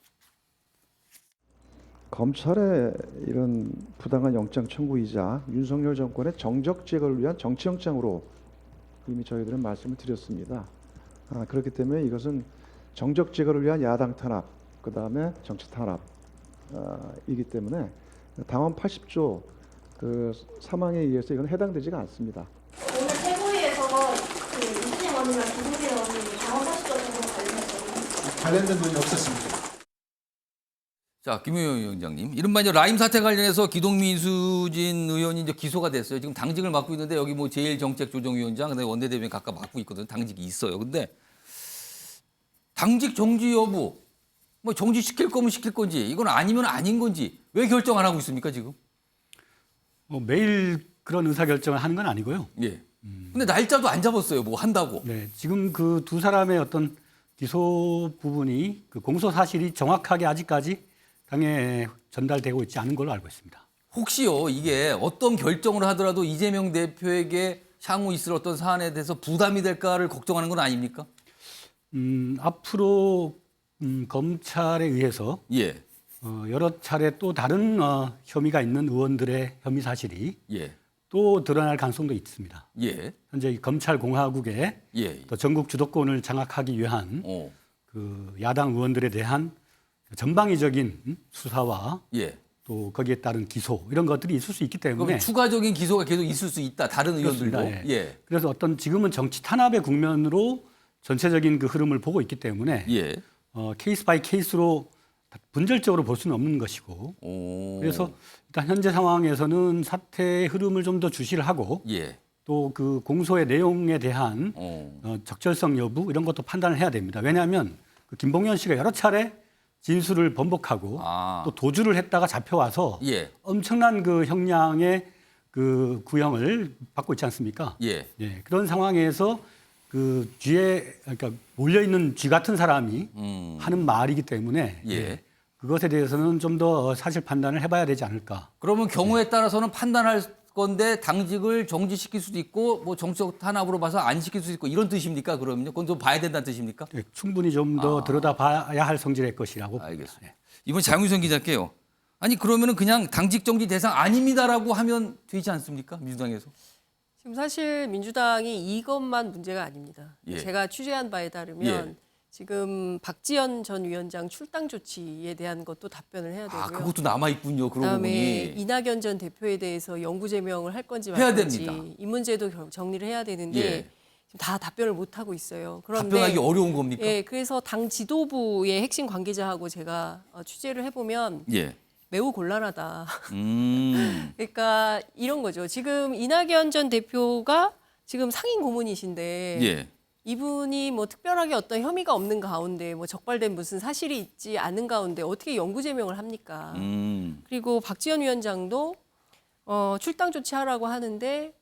검찰의 이런 부당한 영장 청구이자 윤석열 정권의 정적 제거를 위한 정치 영장으로 이미 저희들은 말씀을 드렸습니다. 그렇기 때문에 이것은 정적 제거를 위한 야당 탄압, 그 다음에 정치 탄압이기 때문에 당원 80조 그 사망에 의해서 이건 해당되지가 않습니다. 오늘 최고위에서 그 이준영 의원이랑 김종대 의원이 당원 80조 정도 관련해서 관련된 논의 없었습니다. 자, 김우영 위원장님, 이른바 이제 라임 사태 관련해서 기동민수진 의원이 이제 기소가 됐어요. 지금 당직을 맡고 있는데 여기 뭐 제1정책조정위원장, 그다음에 원내대변인 각각 맡고 있거든요. 당직이 있어요. 근데 당직 정지 여부, 뭐 정지시킬 거면 시킬 건지, 이건 아니면 아닌 건지 왜 결정 안 하고 있습니까 지금? 뭐 매일 그런 의사 결정을 하는 건 아니고요. 예. 근데 날짜도 안 잡았어요. 뭐 한다고. 네, 지금 그 두 사람의 어떤 기소 부분이 그 공소 사실이 정확하게 아직까지 당에 전달되고 있지 않은 걸로 알고 있습니다. 혹시요 이게 어떤 결정을 하더라도 이재명 대표에게 향후 있을 어떤 사안에 대해서 부담이 될까를 걱정하는 건 아닙니까? 앞으로 검찰에 의해서 예. 여러 차례 또 다른 혐의가 있는 의원들의 혐의 사실이 예. 또 드러날 가능성도 있습니다. 예. 현재 이 검찰 공화국의 예. 또 전국 주도권을 장악하기 위한 그 야당 의원들에 대한 전방위적인 수사와 예. 또 거기에 따른 기소 이런 것들이 있을 수 있기 때문에 그럼 추가적인 기소가 계속 있을 수 있다. 다른 의원들도. 예. 예. 그래서 어떤 지금은 정치 탄압의 국면으로 전체적인 그 흐름을 보고 있기 때문에 예. 케이스 바이 케이스로 분절적으로 볼 수는 없는 것이고 그래서 일단 현재 상황에서는 사태의 흐름을 좀 더 주시를 하고 예. 또 그 공소의 내용에 대한 적절성 여부 이런 것도 판단을 해야 됩니다. 왜냐하면 그 김봉현 씨가 여러 차례 진술을 번복하고 또 도주를 했다가 잡혀와서 예. 엄청난 그 형량의 그 구형을 받고 있지 않습니까? 예. 예, 그런 상황에서 그 쥐에 그러니까 몰려 있는 쥐 같은 사람이 하는 말이기 때문에 예. 그것에 대해서는 좀 더 사실 판단을 해봐야 되지 않을까. 그러면 경우에 따라서는 판단할 건데 당직을 정지시킬 수도 있고 뭐 정치적 탄압으로 봐서 안 시킬 수도 있고 이런 뜻입니까? 그러면요? 그건 좀 봐야 된다는 뜻입니까? 네, 충분히 좀 더 들여다봐야 할 성질의 것이라고. 알겠습니다. 이번 장윤선 기자께요. 아니 그러면은 그냥 당직 정지 대상 아닙니다라고 하면 되지 않습니까? 민주당에서. 지금 사실 민주당이 이것만 문제가 아닙니다. 예. 제가 취재한 바에 따르면 지금 박지원 전 위원장 출당 조치에 대한 것도 답변을 해야 되고요. 그것도 남아 있군요. 그러고 그다음에 보니. 이낙연 전 대표에 대해서 영구 제명을 할 건지 말 해야 건지 됩니다. 이 문제도 정리를 해야 되는데 예. 지금 다 답변을 못 하고 있어요. 그런데 답변하기 어려운 겁니까? 예, 그래서 당 지도부의 핵심 관계자하고 제가 취재를 해보면 예. 매우 곤란하다. 그러니까 이런 거죠. 지금 이낙연 전 대표가 지금 상임 고문이신데 예. 이분이 뭐 특별하게 어떤 혐의가 없는 가운데 뭐 적발된 무슨 사실이 있지 않은 가운데 어떻게 영구 제명을 합니까? 그리고 박지원 위원장도 출당 조치하라고 하는데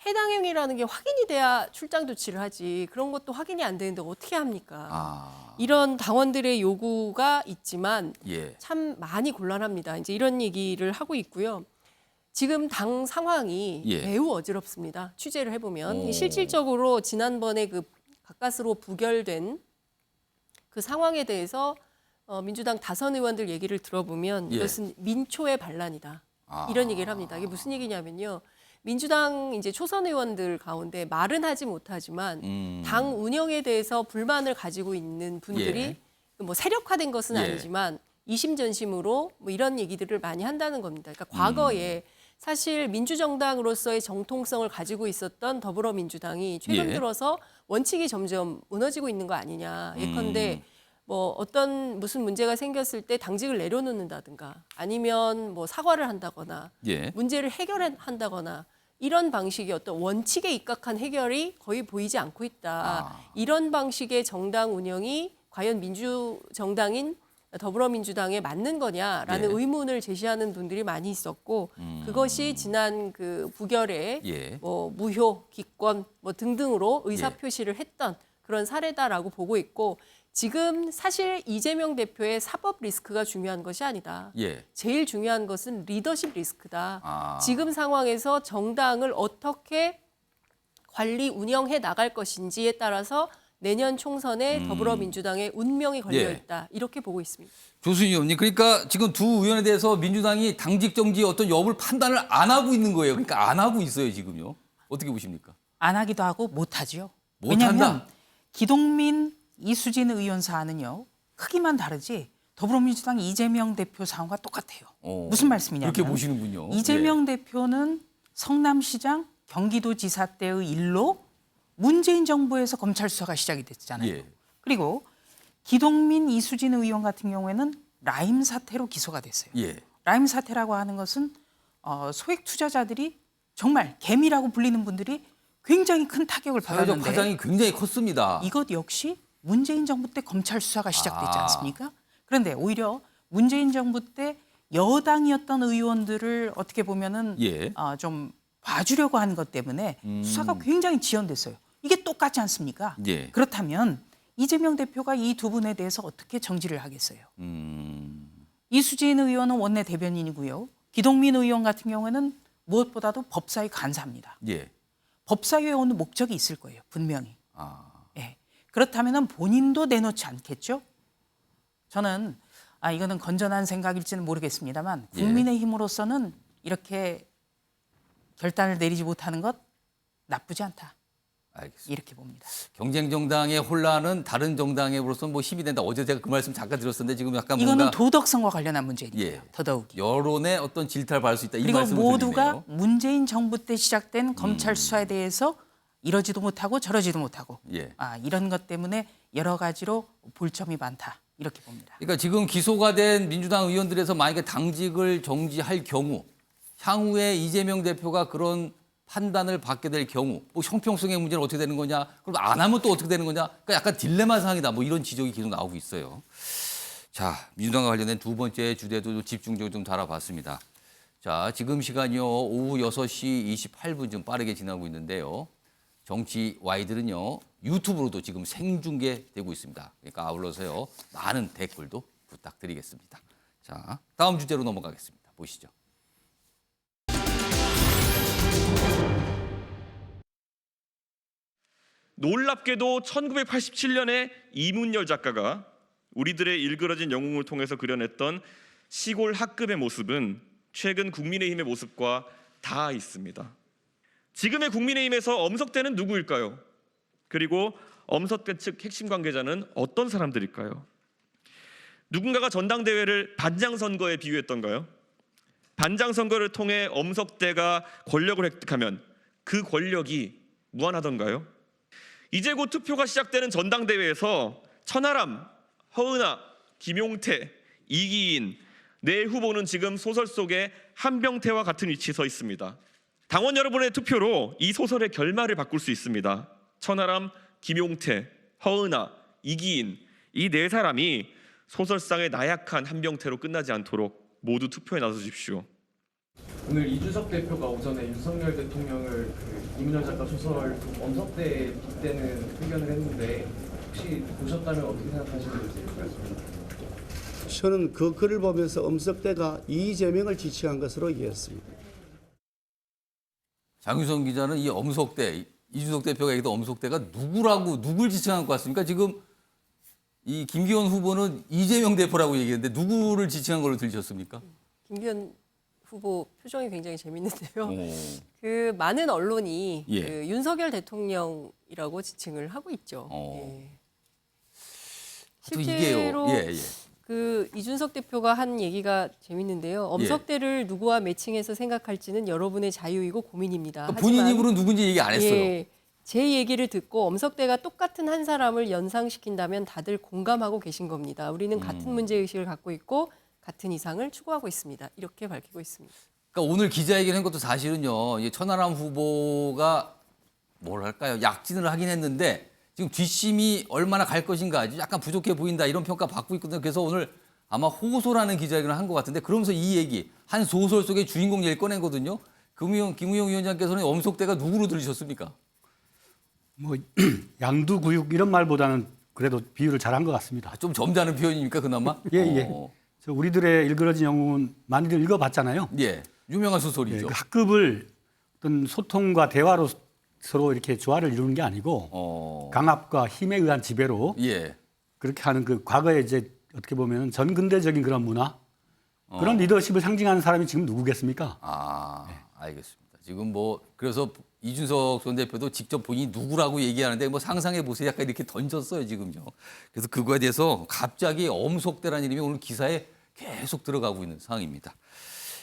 해당 행위라는 게 확인이 돼야 출당 조치를 하지 그런 것도 확인이 안 되는데 어떻게 합니까? 이런 당원들의 요구가 있지만 예. 참 많이 곤란합니다. 이제 이런 얘기를 하고 있고요. 지금 당 상황이 예. 매우 어지럽습니다. 취재를 해보면 실질적으로 지난번에 그 가까스로 부결된 그 상황에 대해서 민주당 다선 의원들 얘기를 들어보면 예. 이것은 민초의 반란이다. 이런 얘기를 합니다. 이게 무슨 얘기냐면요. 민주당 이제 초선 의원들 가운데 말은 하지 못하지만 당 운영에 대해서 불만을 가지고 있는 분들이 예. 뭐 세력화된 것은 예. 아니지만 이심전심으로 뭐 이런 얘기들을 많이 한다는 겁니다. 그러니까 과거에 사실 민주정당으로서의 정통성을 가지고 있었던 더불어민주당이 최근 예. 들어서 원칙이 점점 무너지고 있는 거 아니냐. 예컨대 뭐 어떤 무슨 문제가 생겼을 때 당직을 내려놓는다든가 아니면 뭐 사과를 한다거나 예. 문제를 해결한다거나 이런 방식의 어떤 원칙에 입각한 해결이 거의 보이지 않고 있다. 이런 방식의 정당 운영이 과연 민주정당인 더불어민주당에 맞는 거냐라는 예. 의문을 제시하는 분들이 많이 있었고 그것이 지난 그 부결에 예. 뭐 무효, 기권 뭐 등등으로 의사 표시를 했던 그런 사례다라고 보고 있고 지금 사실 이재명 대표의 사법 리스크가 중요한 것이 아니다. 예. 제일 중요한 것은 리더십 리스크다. 지금 상황에서 정당을 어떻게 관리 운영해 나갈 것인지에 따라서 내년 총선에 더불어민주당의 운명이 걸려 예. 있다. 이렇게 보고 있습니다. 조순희 의원님, 그러니까 지금 두 의원에 대해서 민주당이 당직 정지 어떤 여부를 판단을 안 하고 있는 거예요. 그러니까 안 하고 있어요, 지금요. 어떻게 보십니까? 안 하기도 하고 못 하죠. 못 왜냐하면 한다? 기동민 이수진 의원 사안은요. 크기만 다르지 더불어민주당 이재명 대표 사안과 똑같아요. 무슨 말씀이냐면 그렇게 보시는군요. 이재명 대표는 성남시장 경기도지사 때의 일로 문재인 정부에서 검찰 수사가 시작이 됐잖아요. 예. 그리고 기동민 이수진 의원 같은 경우에는 라임 사태로 기소가 됐어요. 예. 라임 사태라고 하는 것은 소액 투자자들이 정말 개미라고 불리는 분들이 굉장히 큰 타격을 사회적 받았는데 파장이 굉장히 컸습니다. 이것 역시 문재인 정부 때 검찰 수사가 시작됐지 아. 않습니까? 그런데 오히려 문재인 정부 때 여당이었던 의원들을 어떻게 보면은 예. 좀 봐주려고 한 것 때문에 수사가 굉장히 지연됐어요. 이게 똑같지 않습니까? 예. 그렇다면 이재명 대표가 이 두 분에 대해서 어떻게 정지를 하겠어요? 이수진 의원은 원내 대변인이고요. 기동민 의원 같은 경우에는 무엇보다도 법사위 간사입니다. 예. 법사위에 오는 목적이 있을 거예요. 분명히. 아. 예. 그렇다면 본인도 내놓지 않겠죠? 저는 이거는 건전한 생각일지는 모르겠습니다만 예. 국민의힘으로서는 이렇게 결단을 내리지 못하는 것 나쁘지 않다. 알겠습니다. 이렇게 봅니다. 경쟁 정당의 혼란은 다른 정당으로서는 뭐 힘이 된다. 어제 제가 그 말씀 잠깐 드렸었는데 지금 약간 이거는 뭔가 도덕성과 관련한 문제니까요. 예. 더더욱이. 여론의 어떤 질타를 받을 수 있다. 이 그리고 말씀을 모두가 드리네요. 문재인 정부 때 시작된 검찰 수사에 대해서 이러지도 못하고 저러지도 못하고 예. 이런 것 때문에 여러 가지로 볼 점이 많다. 이렇게 봅니다. 그러니까 지금 기소가 된 민주당 의원들에서 만약에 당직을 정지할 경우 향후에 이재명 대표가 그런 판단을 받게 될 경우 뭐 형평성의 문제는 어떻게 되는 거냐, 그럼 안 하면 또 어떻게 되는 거냐, 그러니까 약간 딜레마 상황이다. 뭐 이런 지적이 계속 나오고 있어요. 자, 민주당과 관련된 두 번째 주제도 집중적으로 좀 다뤄봤습니다. 자, 지금 시간이요 오후 6시 28분 좀 빠르게 지나고 있는데요. 정치 와이들은요 유튜브로도 지금 생중계되고 있습니다. 그러니까 아울러서요 많은 댓글도 부탁드리겠습니다. 자, 다음 주제로 넘어가겠습니다. 보시죠. 놀랍게도 1987년에 이문열 작가가 우리들의 일그러진 영웅을 통해서 그려냈던 시골 학급의 모습은 최근 국민의힘의 모습과 다 있습니다. 지금의 국민의힘에서 엄석대는 누구일까요? 그리고 엄석대 측 핵심 관계자는 어떤 사람들일까요? 누군가가 전당대회를 반장선거에 비유했던가요? 반장선거를 통해 엄석대가 권력을 획득하면 그 권력이 무한하던가요? 이제 곧 투표가 시작되는 전당대회에서 천하람, 허은하, 김용태, 이기인 네 후보는 지금 소설 속의 한병태와 같은 위치에 서 있습니다. 당원 여러분의 투표로 이 소설의 결말을 바꿀 수 있습니다. 천하람, 김용태, 허은하, 이기인 이 네 사람이 소설상의 나약한 한병태로 끝나지 않도록 모두 투표에 나서주십시오. 오늘 이준석 대표가 오전에 윤석열 대통령을 이문열 작가 소설 엄석대에 빗대는 표현을 했는데 혹시 보셨다면 어떻게 생각하시는지 말씀해 주세요. 저는 그 글을 보면서 엄석대가 이재명을 지칭한 것으로 이해했습니다. 장유성 기자는 이 엄석대, 이준석 대표가 얘기했던 엄석대가 누굴 지칭한 것 같습니까? 지금 이 김기현 후보는 이재명 대표라고 얘기했는데 누구를 지칭한 걸로 들으셨습니까? 김기현 후보 표정이 굉장히 재밌는데요. 그 많은 언론이 예. 그 윤석열 대통령이라고 지칭을 하고 있죠. 예. 또 실제로 이게요. 예. 그 이준석 대표가 한 얘기가 재밌는데요. 엄석대를 누구와 매칭해서 생각할지는 여러분의 자유이고 고민입니다. 그러니까 본인 입으로 누군지 얘기 안 했어요. 예, 제 얘기를 듣고 엄석대가 똑같은 한 사람을 연상시킨다면 다들 공감하고 계신 겁니다. 우리는 같은 문제의식을 갖고 있고 같은 이상을 추구하고 있습니다. 이렇게 밝히고 있습니다. 그러니까 오늘 기자회견 한 것도 사실은요. 이 천하람 후보가 뭐랄까요? 약진을 하긴 했는데 지금 뒷심이 얼마나 갈 것인가 아주 약간 부족해 보인다 이런 평가 받고 있거든요. 그래서 오늘 아마 호소라는 기자회견을 한 것 같은데 그러면서 이 얘기 한 소설 속의 주인공 얘기를 꺼낸거든요. 김우영 위원장께서는 엄석대가 누구로 들으셨습니까? 뭐 양두구육 이런 말보다는 그래도 비유를 잘한 것 같습니다. 좀 점잖은 표현입니까 그나마? 예. 우리들의 일그러진 영웅은 많이들 읽어봤잖아요. 예, 유명한 소설이죠. 그 학급을 어떤 소통과 대화로 서로 이렇게 조화를 이루는 게 아니고 강압과 힘에 의한 지배로 예. 그렇게 하는 그 과거에 이제 어떻게 보면 전근대적인 그런 문화 그런 리더십을 상징하는 사람이 지금 누구겠습니까? 알겠습니다. 지금 뭐 그래서 이준석 전 대표도 직접 본인이 누구라고 얘기하는데 뭐 상상해 보세요. 약간 이렇게 던졌어요 지금요. 그래서 그거에 대해서 갑자기 엄석대라는 이름이 오늘 기사에 계속 들어가고 있는 상황입니다.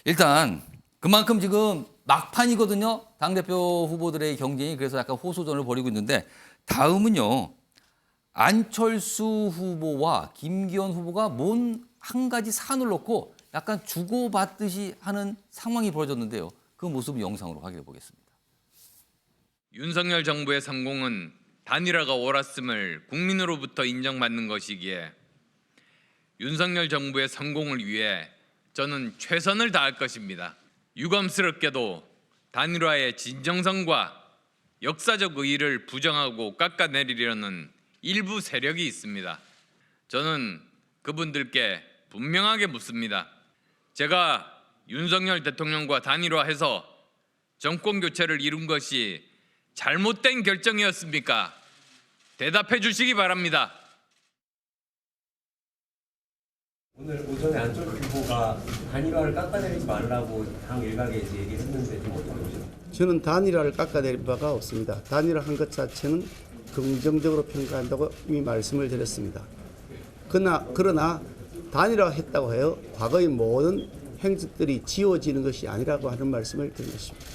일단 그만큼 지금 막판이거든요. 당대표 후보들의 경쟁이 그래서 약간 호소전을 벌이고 있는데 다음은요. 안철수 후보와 김기현 후보가 뭔 한 가지 산을 놓고 약간 주고받듯이 하는 상황이 벌어졌는데요. 그 모습을 영상으로 확인해 보겠습니다. 윤석열 정부의 성공은 단일화가 옳았음을 국민으로부터 인정받는 것이기에 윤석열 정부의 성공을 위해 저는 최선을 다할 것입니다. 유감스럽게도 단일화의 진정성과 역사적 의의를 부정하고 깎아내리려는 일부 세력이 있습니다. 저는 그분들께 분명하게 묻습니다. 제가 윤석열 대통령과 단일화해서 정권 교체를 이룬 것이 잘못된 결정이었습니까? 대답해 주시기 바랍니다. 오늘 오전에 안철수 후보가 단일화를 깎아내리지 말라고 당 일각에 이제 얘기했는데 좀 어떻게 보시나요? 저는 단일화를 깎아내릴 바가 없습니다. 단일화한 것 자체는 긍정적으로 평가한다고 이미 말씀을 드렸습니다. 그러나 단일화했다고 해요. 과거의 모든 행적들이 지워지는 것이 아니라고 하는 말씀을 드린 것입니다.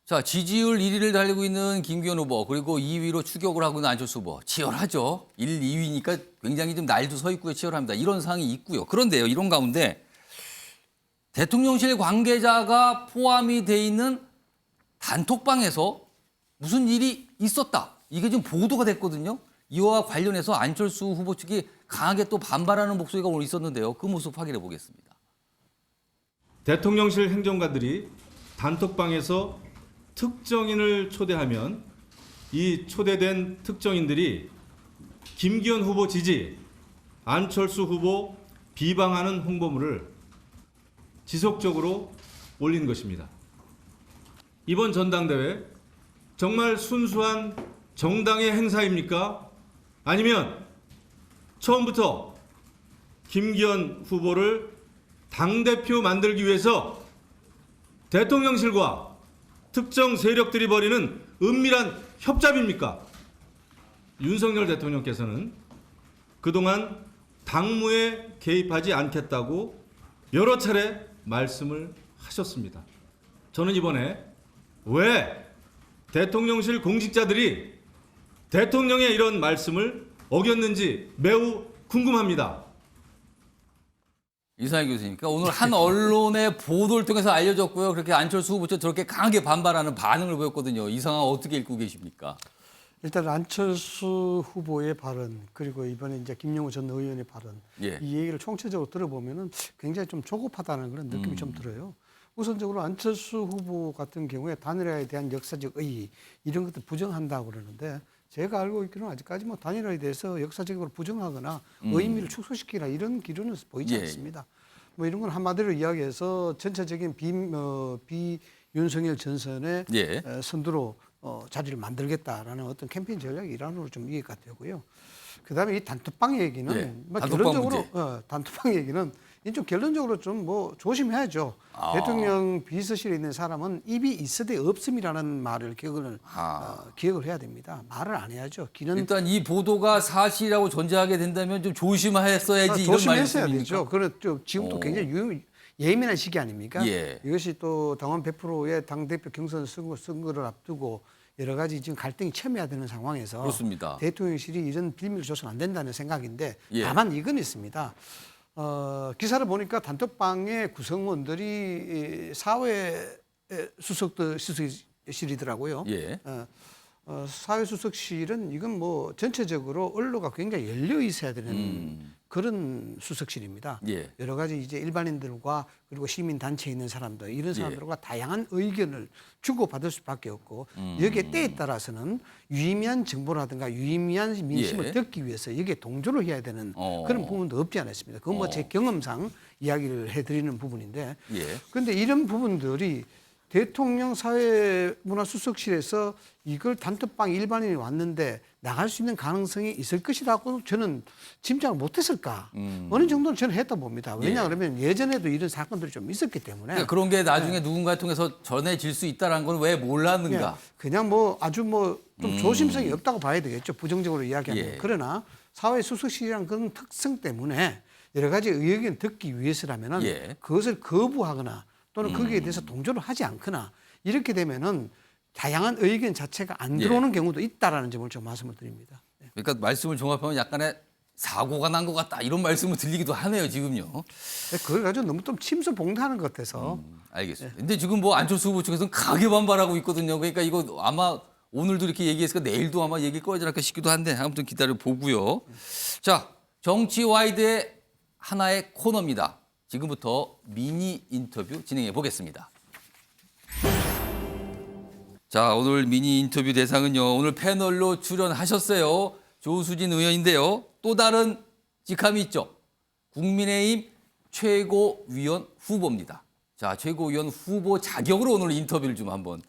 자, 지지율 1위를 달리고 있는 김기현 후보 그리고 2위로 추격을 하고 있는 안철수 후보 치열하죠. 1, 2위니까 굉장히 좀 날도 서 있고요. 치열합니다. 이런 상황이 있고요. 그런데요. 이런 가운데 대통령실 관계자가 포함이 돼 있는 단톡방에서 무슨 일이 있었다. 이게 지금 보도가 됐거든요. 이와 관련해서 안철수 후보 측이 강하게 또 반발하는 목소리가 오늘 있었는데요. 그 모습 확인해 보겠습니다. 대통령실 행정관들이 단톡방에서 특정인을 초대하면 이 초대된 특정인들이 김기현 후보 지지, 안철수 후보 비방하는 홍보물을 지속적으로 올린 것입니다. 이번 전당대회 정말 순수한 정당의 행사입니까? 아니면 처음부터 김기현 후보를 당대표 만들기 위해서 대통령실과 특정 세력들이 벌이는 은밀한 협잡입니까? 윤석열 대통령께서는 그동안 당무에 개입하지 않겠다고 여러 차례 말씀을 하셨습니다. 저는 이번에 왜 대통령실 공직자들이 대통령의 이런 말씀을 어겼는지 매우 궁금합니다. 이상희 교수님, 그러니까 오늘 한 언론의 보도를 통해서 알려졌고요. 그렇게 안철수 후보 측 저렇게 강하게 반발하는 반응을 보였거든요. 이 상황 어떻게 읽고 계십니까? 일단 안철수 후보의 발언 그리고 이번에 이제 김영우 전 의원의 발언 예. 이 얘기를 총체적으로 들어보면은 굉장히 좀 조급하다는 그런 느낌이 좀 들어요. 우선적으로 안철수 후보 같은 경우에 단일화에 대한 역사적 의의 이런 것들 부정한다고 그러는데 제가 알고 있기로는 아직까지 뭐 단일화에 대해서 역사적으로 부정하거나 의미를 축소시키나 이런 기류는 보이지 예. 않습니다. 뭐 이런 건 한마디로 이야기해서 전체적인 비윤석열 전선의 예. 선두로 자리를 만들겠다라는 어떤 캠페인 전략의 일환으로 좀 이해가 되고요. 그다음에 이 단톡방 얘기는 예. 뭐 단톡방 결론적으로 단톡방 얘기는 좀 결론적으로 좀 뭐 조심해야죠. 대통령 비서실에 있는 사람은 입이 있으되 없음이라는 말을 기억을 해야 됩니다. 말을 안 해야죠. 일단 이 보도가 사실이라고 전제하게 된다면 좀 조심했어야지 이런 조심했어야 말씀입니까? 되죠. 그래 지금 또 굉장히 예민한 시기 아닙니까? 예. 이것이 또 당원 100%의 당대표 경선 선거를 앞두고 여러 가지 지금 갈등이 첨예화되는 상황에서 그렇습니다. 대통령실이 이런 빌미를 줘서는 안 된다는 생각인데 예. 다만 이건 있습니다. 기사를 보니까 단톡방의 구성원들이 사회 수석실이더라고요. 예. 사회수석실은 이건 뭐 전체적으로 언로가 굉장히 열려 있어야 되는 그런 수석실입니다. 예. 여러 가지 이제 일반인들과 그리고 시민 단체에 있는 사람들 이런 사람들과 다양한 의견을 주고받을 수밖에 없고 여기에 때에 따라서는 유의미한 정보라든가 유의미한 민심을 예. 듣기 위해서 여기에 동조를 해야 되는 그런 부분도 없지 않아 있습니다. 그건 뭐 제 경험상 이야기를 해드리는 부분인데 예. 그런데 이런 부분들이 대통령 사회문화수석실에서 이걸 단톡방 일반인이 왔는데 나갈 수 있는 가능성이 있을 것이라고 저는 짐작을 못했을까. 어느 정도는 저는 했다 봅니다. 왜냐 그러면 예전에도 이런 사건들이 좀 있었기 때문에. 그러니까 그런 게 나중에 누군가 통해서 전해질 수 있다는 건 왜 몰랐는가. 그냥 뭐 아주 뭐 좀 조심성이 없다고 봐야 되겠죠. 부정적으로 이야기하면. 예. 그러나 사회수석실이란 그런 특성 때문에 여러 가지 의견을 듣기 위해서라면은 예. 그것을 거부하거나 또는 거기에 대해서 동조를 하지 않거나 이렇게 되면은 다양한 의견 자체가 안 들어오는 경우도 있다라는 점을 좀 말씀을 드립니다. 그러니까 말씀을 종합하면 약간의 사고가 난 것 같다 이런 말씀을 들리기도 하네요 지금요. 그걸 가지고 너무 좀 침수봉대하는 것 같아서. 알겠습니다. 근데 지금 뭐 안철수 후보 측에서는 강하게 반발하고 있거든요. 그러니까 이거 아마 오늘도 이렇게 얘기했으니까 내일도 아마 얘기를 꺼야지 않을까 싶기도 한데 아무튼 기다려 보고요. 자, 정치 와이드의 하나의 코너입니다. 지금부터 미니 인터뷰 진행해 보겠습니다. 자, 오늘 미니 인터뷰 대상은요. 오늘 패널로 출연하셨어요. 조수진 의원인데요. 또 다른 직함이 있죠. 국민의힘 최고위원 후보입니다. 자, 최고위원 후보 자격으로 오늘 인터뷰를 좀 한번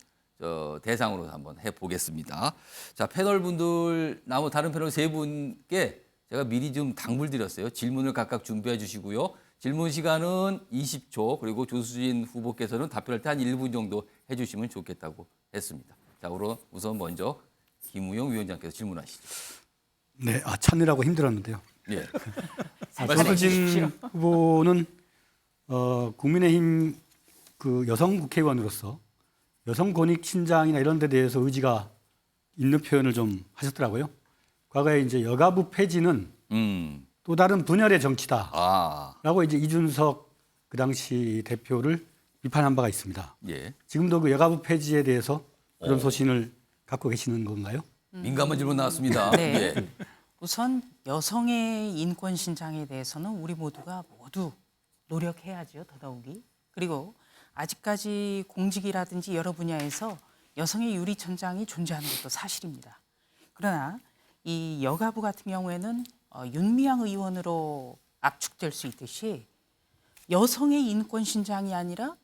대상으로 한번 해보겠습니다. 자, 패널 분들, 다른 패널 세 분께 제가 미리 좀 당부를 드렸어요. 질문을 각각 준비해 주시고요. 질문 시간은 20초, 그리고 조수진 후보께서는 답변할 때 한 1분 정도 해주시면 좋겠다고 했습니다. 자, 우선 먼저 김우영 위원장께서 질문하시죠. 네, 찾느라고 힘들었는데요. 예. 조수진 후보는 국민의힘 그 여성 국회의원으로서 여성 권익 신장이나 이런 데 대해서 의지가 있는 표현을 좀 하셨더라고요. 과거에 이제 여가부 폐지는 또 다른 분열의 정치다라고 이제 이준석 그 당시 대표를 비판한 바가 있습니다. 예. 지금도 그 여가부 폐지에 대해서 그런 소신을 갖고 계시는 건가요? 민감한 질문 나왔습니다. 네. 예. 우선 여성의 인권 신장에 대해서는 우리 모두가 모두 노력해야죠. 더더욱이. 그리고 아직까지 공직이라든지 여러 분야에서 여성의 유리천장이 존재하는 것도 사실입니다. 그러나 이 여가부 같은 경우에는 윤미향 의원으로 압축될 수 있듯이 여성의 인권 신장이 아니라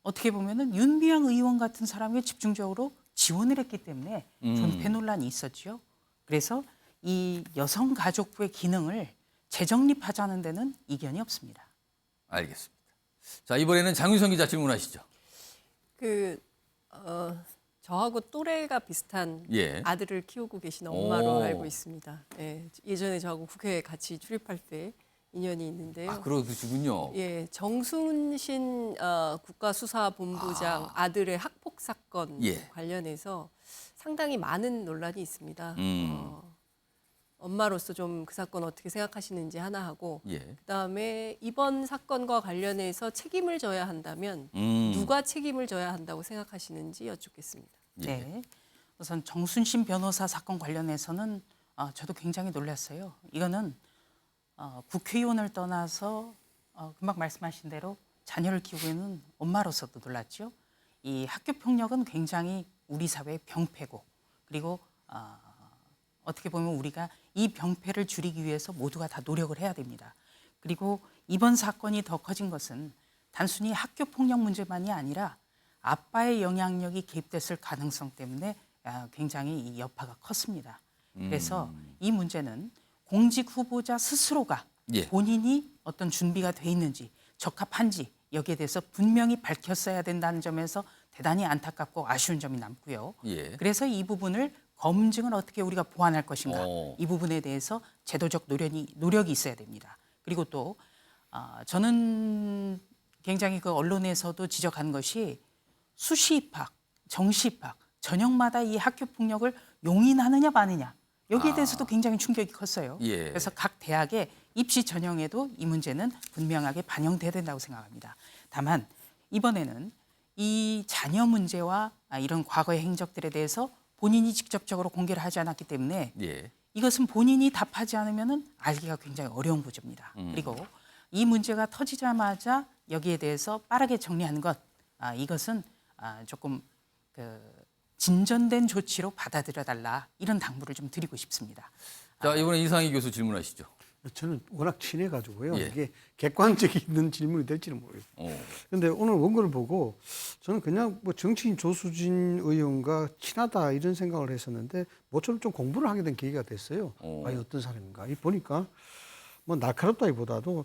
어떻게 보면은 윤미향 의원 같은 사람에 집중적으로 지원을 했기 때문에 존폐 논란이 있었죠. 그래서 이 여성가족부의 기능을 재정립하자는 데는 이견이 없습니다. 알겠습니다. 자, 이번에는 장윤성 기자 질문하시죠. 저하고 또래가 비슷한 예. 아들을 키우고 계신 엄마로 알고 있습니다. 예, 예전에 저하고 국회에 같이 출입할 때 인연이 있는데요. 아, 그러시군요. 예, 정순신 국가수사본부장 아들의 학폭 사건 관련해서 상당히 많은 논란이 있습니다. 엄마로서 좀 그 사건 어떻게 생각하시는지 하나 하고 그다음에 이번 사건과 관련해서 책임을 져야 한다면 누가 책임을 져야 한다고 생각하시는지 여쭙겠습니다. 네, 우선 정순신 변호사 사건 관련해서는 저도 굉장히 놀랐어요. 이거는 국회의원을 떠나서 금방 말씀하신 대로 자녀를 키우고 있는 엄마로서도 놀랐죠. 이 학교 폭력은 굉장히 우리 사회의 병폐고 그리고 어떻게 보면 우리가 이 병폐를 줄이기 위해서 모두가 다 노력을 해야 됩니다. 그리고 이번 사건이 더 커진 것은 단순히 학교 폭력 문제만이 아니라 아빠의 영향력이 개입됐을 가능성 때문에 굉장히 이 여파가 컸습니다. 그래서 이 문제는 공직 후보자 스스로가 본인이 어떤 준비가 돼 있는지 적합한지 여기에 대해서 분명히 밝혔어야 된다는 점에서 대단히 안타깝고 아쉬운 점이 남고요. 그래서 이 부분을 검증을 어떻게 우리가 보완할 것인가 이 부분에 대해서 제도적 노력이 있어야 됩니다. 그리고 또 저는 굉장히 그 언론에서도 지적한 것이 수시 입학, 정시 입학, 전형마다 이 학교 폭력을 용인하느냐 마느냐 여기에 대해서도 굉장히 충격이 컸어요. 그래서 각 대학의 입시 전형에도 이 문제는 분명하게 반영돼야 된다고 생각합니다. 다만 이번에는 이 자녀 문제와 이런 과거의 행적들에 대해서 본인이 직접적으로 공개를 하지 않았기 때문에 이것은 본인이 답하지 않으면 알기가 굉장히 어려운 구조입니다. 그리고 이 문제가 터지자마자 여기에 대해서 빠르게 정리하는 것 이것은 조금 진전된 조치로 받아들여달라 이런 당부를 좀 드리고 싶습니다. 자, 이번에 이상희 교수 질문하시죠. 저는 워낙 친해가지고요. 예. 이게 객관적이 있는 질문이 될지는 모르겠어요. 그런데 오늘 원고를 보고 저는 그냥 뭐 정치인 조수진 의원과 친하다 이런 생각을 했었는데 모처럼 좀 공부를 하게 된 계기가 됐어요. 아니 어떤 사람인가. 이 보니까 뭐 날카롭다기보다도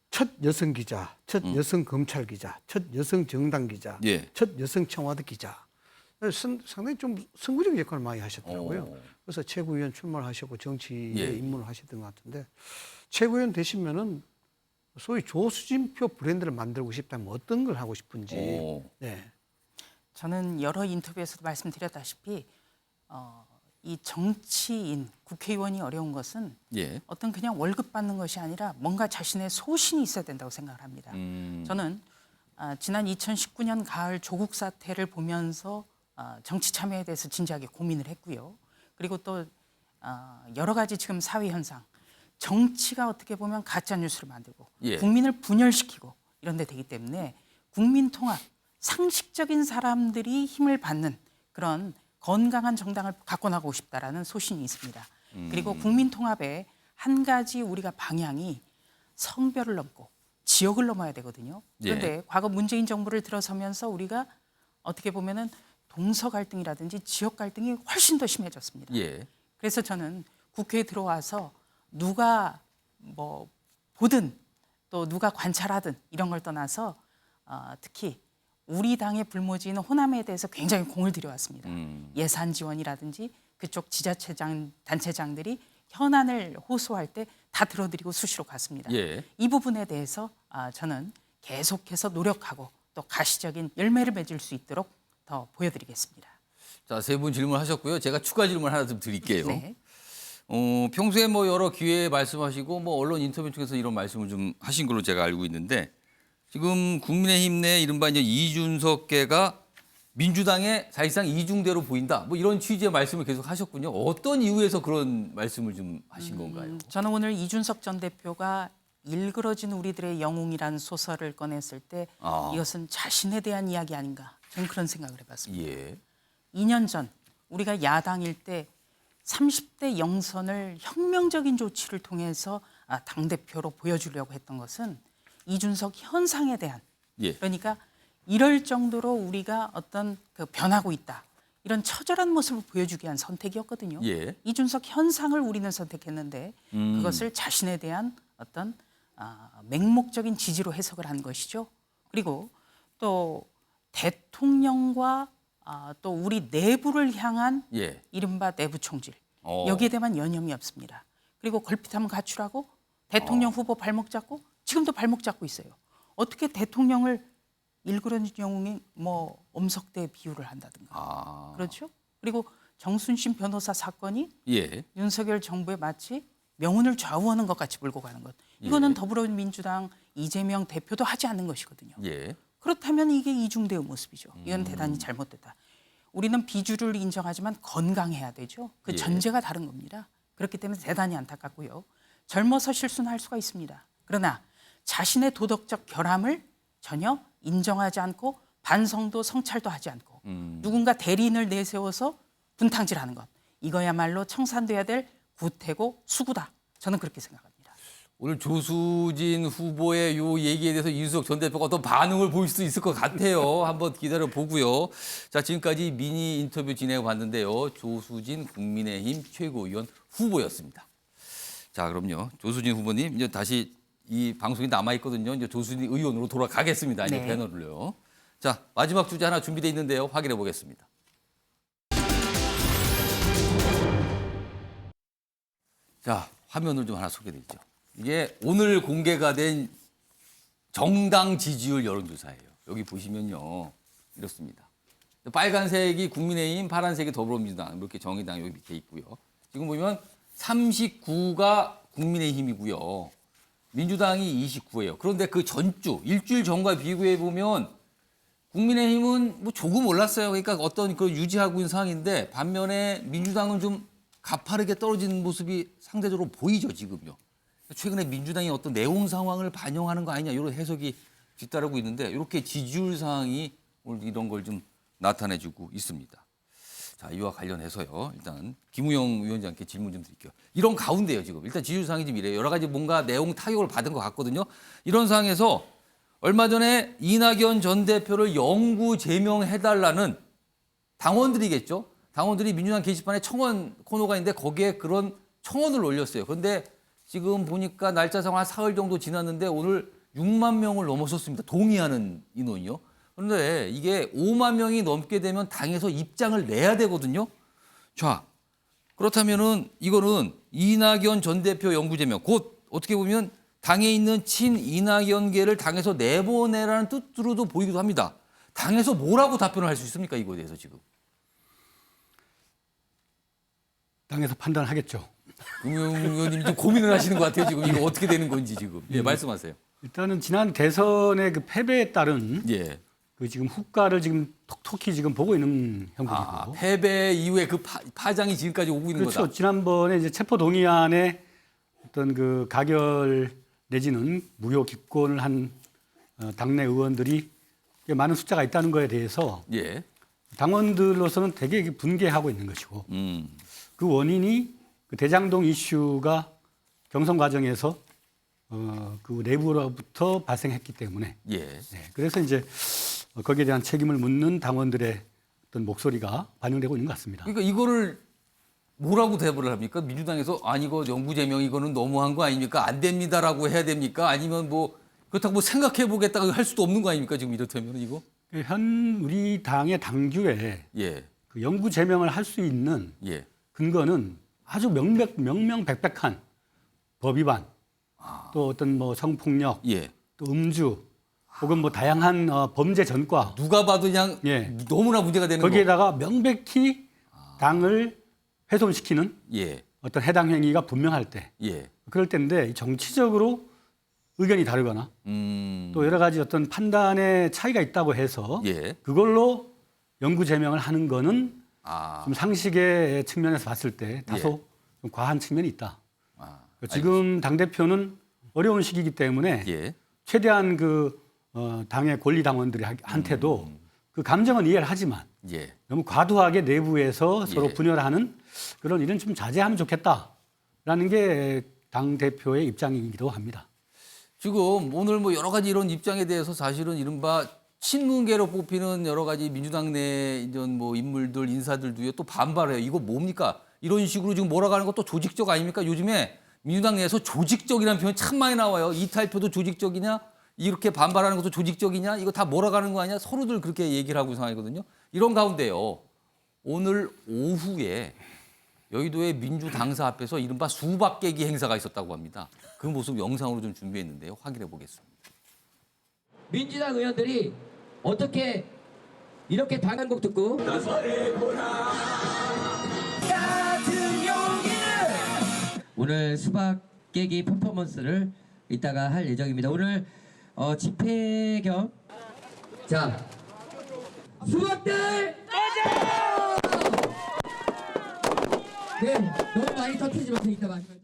첫 여성 기자, 첫 여성 검찰 기자, 첫 여성 정당 기자, 예. 첫 여성 청와대 기자. 상당히 좀 선구적 역할을 많이 하셨더라고요. 그래서 최고위원 출마를 하셨고 정치에 예. 입문을 하셨던 것 같은데 최고위원 되시면은 소위 조수진표 브랜드를 만들고 싶다면 어떤 걸 하고 싶은지. 네. 저는 여러 인터뷰에서도 말씀드렸다시피 이 정치인, 국회의원이 어려운 것은 예. 어떤 그냥 월급 받는 것이 아니라 뭔가 자신의 소신이 있어야 된다고 생각을 합니다. 저는 지난 2019년 가을 조국 사태를 보면서 정치 참여에 대해서 진지하게 고민을 했고요. 그리고 또 여러 가지 지금 사회 현상, 정치가 어떻게 보면 가짜 뉴스를 만들고 예. 국민을 분열시키고 이런 데 되기 때문에 국민 통합, 상식적인 사람들이 힘을 받는 그런 건강한 정당을 갖고 나가고 싶다라는 소신이 있습니다. 그리고 국민 통합의 한 가지 우리가 방향이 성별을 넘고 지역을 넘어야 되거든요. 그런데 예. 과거 문재인 정부를 들어서면서 우리가 어떻게 보면은 동서 갈등이라든지 지역 갈등이 훨씬 더 심해졌습니다. 예. 그래서 저는 국회에 들어와서 누가 뭐 보든 또 누가 관찰하든 이런 걸 떠나서 특히 우리 당의 불모지인 호남에 대해서 굉장히 공을 들여왔습니다. 예산 지원이라든지 그쪽 지자체장 단체장들이 현안을 호소할 때 다 들어드리고 수시로 갔습니다. 예. 이 부분에 대해서 저는 계속해서 노력하고 또 가시적인 열매를 맺을 수 있도록 더 보여드리겠습니다. 자, 세 분 질문하셨고요. 제가 추가 질문 하나 좀 드릴게요. 네. 평소에 뭐 여러 기회에 말씀하시고 뭐 언론 인터뷰 통해서 이런 말씀을 좀 하신 걸로 제가 알고 있는데 지금 국민의힘 내 이른바 이제 이준석계가 민주당의 사실상 이중대로 보인다. 뭐 이런 취지의 말씀을 계속 하셨군요. 어떤 이유에서 그런 말씀을 좀 하신 건가요? 저는 오늘 이준석 전 대표가 일그러진 우리들의 영웅이라는 소설을 꺼냈을 때 이것은 자신에 대한 이야기 아닌가. 저는 그런 생각을 해봤습니다. 예. 2년 전 우리가 야당일 때 30대 영선을 혁명적인 조치를 통해서 당대표로 보여주려고 했던 것은 이준석 현상에 대한 예. 그러니까 이럴 정도로 우리가 어떤 그 변하고 있다. 이런 처절한 모습을 보여주기 위한 선택이었거든요. 예. 이준석 현상을 우리는 선택했는데 그것을 자신에 대한 어떤 맹목적인 지지로 해석을 한 것이죠. 그리고 또 대통령과 또 우리 내부를 향한 예. 이른바 내부 총질. 여기에 대한 여념이 없습니다. 그리고 걸핏하면 가출하고 대통령 후보 발목 잡고 지금도 발목 잡고 있어요. 어떻게 대통령을 일그러진 영웅이 뭐 엄석대 비유를 한다든가. 그렇죠? 그리고 정순신 변호사 사건이 예. 윤석열 정부에 마치 명운을 좌우하는 것 같이 몰고 가는 것. 이거는 더불어민주당 이재명 대표도 하지 않는 것이거든요. 예. 그렇다면 이게 이중대의 모습이죠. 이건 대단히 잘못됐다. 우리는 비주류를 인정하지만 건강해야 되죠. 그 예. 전제가 다른 겁니다. 그렇기 때문에 대단히 안타깝고요. 젊어서 실수는 할 수가 있습니다. 그러나 자신의 도덕적 결함을 전혀 인정하지 않고 반성도 성찰도 하지 않고 누군가 대리인을 내세워서 분탕질하는 것. 이거야말로 청산돼야 될 구태고 수구다. 저는 그렇게 생각합니다. 오늘 조수진 후보의 이 얘기에 대해서 이준석 전 대표가 어떤 반응을 보일 수 있을 것 같아요. 한번 기다려 보고요. 자, 지금까지 미니 인터뷰 진행해 봤는데요. 조수진 국민의힘 최고위원 후보였습니다. 자, 그럼요. 조수진 후보님 이제 다시 이 방송이 남아 있거든요. 이제 조수진 의원으로 돌아가겠습니다. 이제 네. 패널을요. 자, 마지막 주제 하나 준비되어 있는데요. 확인해 보겠습니다. 자, 화면을 좀 하나 소개드리죠. 이게 오늘 공개가 된 정당 지지율 여론조사예요. 여기 보시면요. 이렇습니다. 빨간색이 국민의힘, 파란색이 더불어민주당, 이렇게 정의당 여기 밑에 있고요. 지금 보면 39가 국민의힘이고요. 민주당이 29예요. 그런데 그 전주, 일주일 전과 비교해 보면 국민의힘은 뭐 조금 올랐어요. 그러니까 어떤 그 유지하고 있는 상황인데 반면에 민주당은 좀 가파르게 떨어지는 모습이 상대적으로 보이죠, 지금요. 최근에 민주당이 어떤 내용 상황을 반영하는 거 아니냐 이런 해석이 뒤따르고 있는데 이렇게 지지율 상황이 오늘 이런 걸 좀 나타내주고 있습니다. 자, 이와 관련해서요. 일단 김우영 위원장께 질문 좀 드릴게요. 이런 가운데요, 지금 일단 지지율상이 좀 이래요. 여러 가지 뭔가 내용 타격을 받은 것 같거든요. 이런 상황에서 얼마 전에 이낙연 전 대표를 영구 제명해달라는 당원들이겠죠. 당원들이 민주당 게시판에 청원 코너가 있는데 거기에 그런 청원을 올렸어요. 그런데 지금 보니까 날짜상 한 사흘 정도 지났는데 오늘 6만 명을 넘어섰습니다. 동의하는 인원이요. 그런데 이게 5만 명이 넘게 되면 당에서 입장을 내야 되거든요. 자, 그렇다면은 이거는 이낙연 전 대표 영구 제명, 곧 어떻게 보면 당에 있는 친 이낙연계를 당에서 내보내라는 뜻으로도 보이기도 합니다. 당에서 뭐라고 답변을 할 수 있습니까? 이거에 대해서 지금. 당에서 판단하겠죠. 김우영 의원님 좀 고민을 하시는 것 같아요. 지금 이거 어떻게 되는 건지 지금. 예, 말씀하세요. 일단은 지난 대선의 그 패배에 따른 예. 그 지금 후과를 지금 톡톡히 지금 보고 있는 형국이고. 패배 이후에 그 파장이 지금까지 오고 있는 그렇죠. 거다. 지난번에 이제 체포 동의안에 어떤 그 가결 내지는 무효 기권을 한 당내 의원들이 많은 숫자가 있다는 거에 대해서 예. 당원들로서는 되게 분개하고 있는 것이고 그 원인이 그 대장동 이슈가 경선 과정에서 그 내부로부터 발생했기 때문에 예. 네, 그래서 이제 거기에 대한 책임을 묻는 당원들의 어떤 목소리가 반영되고 있는 것 같습니다. 그러니까 이거를 뭐라고 대답을 합니까? 민주당에서 아니 이거 영구 제명 이거는 너무한 거 아닙니까? 안 됩니다라고 해야 됩니까? 아니면 뭐 그렇다고 뭐 생각해 보겠다고 할 수도 없는 거 아닙니까? 지금 이렇다면 이거? 현 우리 당의 당규에 예. 그 영구 제명을 할 수 있는 예. 근거는 아주 명명백백한 법 위반, 또 어떤 뭐 성폭력, 예. 또 음주, 혹은 뭐 다양한 범죄 전과. 누가 봐도 그냥 너무나 문제가 되는 거기에다가 명백히 당을 훼손시키는 예. 어떤 해당 행위가 분명할 때. 예. 그럴 때인데 정치적으로 의견이 다르거나 또 여러 가지 어떤 판단의 차이가 있다고 해서 그걸로 영구 제명을 하는 거는 좀 상식의 측면에서 봤을 때 다소 좀 과한 측면이 있다. 지금 당대표는 어려운 시기이기 때문에 최대한 그 당의 권리 당원들한테도 그 감정은 이해를 하지만 너무 과도하게 내부에서 서로 분열하는 그런 일은 좀 자제하면 좋겠다라는 게 당대표의 입장이기도 합니다. 지금 오늘 뭐 여러 가지 이런 입장에 대해서 사실은 이른바 친문계로 뽑히는 여러 가지 민주당 내 이런 뭐 인물들, 인사들도요 또 반발해요. 이거 뭡니까? 이런 식으로 지금 몰아가는 것도 조직적 아닙니까? 요즘에 민주당 내에서 조직적이라는 표현 참 많이 나와요. 이탈표도 조직적이냐? 이렇게 반발하는 것도 조직적이냐? 이거 다 몰아가는 거 아니야? 서로들 그렇게 얘기를 하고 상황이거든요. 이런 가운데요. 오늘 오후에 여의도의 민주당사 앞에서 이른바 수박 깨기 행사가 있었다고 합니다. 그 모습 영상으로 좀 준비했는데요. 확인해 보겠습니다. 민주당 의원들이 어떻게 이렇게 당한 곡 듣고 오늘 수박 깨기 퍼포먼스를 이따가 할 예정입니다. 오늘 집회 겸 자 수박들 네 너무 많이 터뜨리지 마세요. 이따 마시면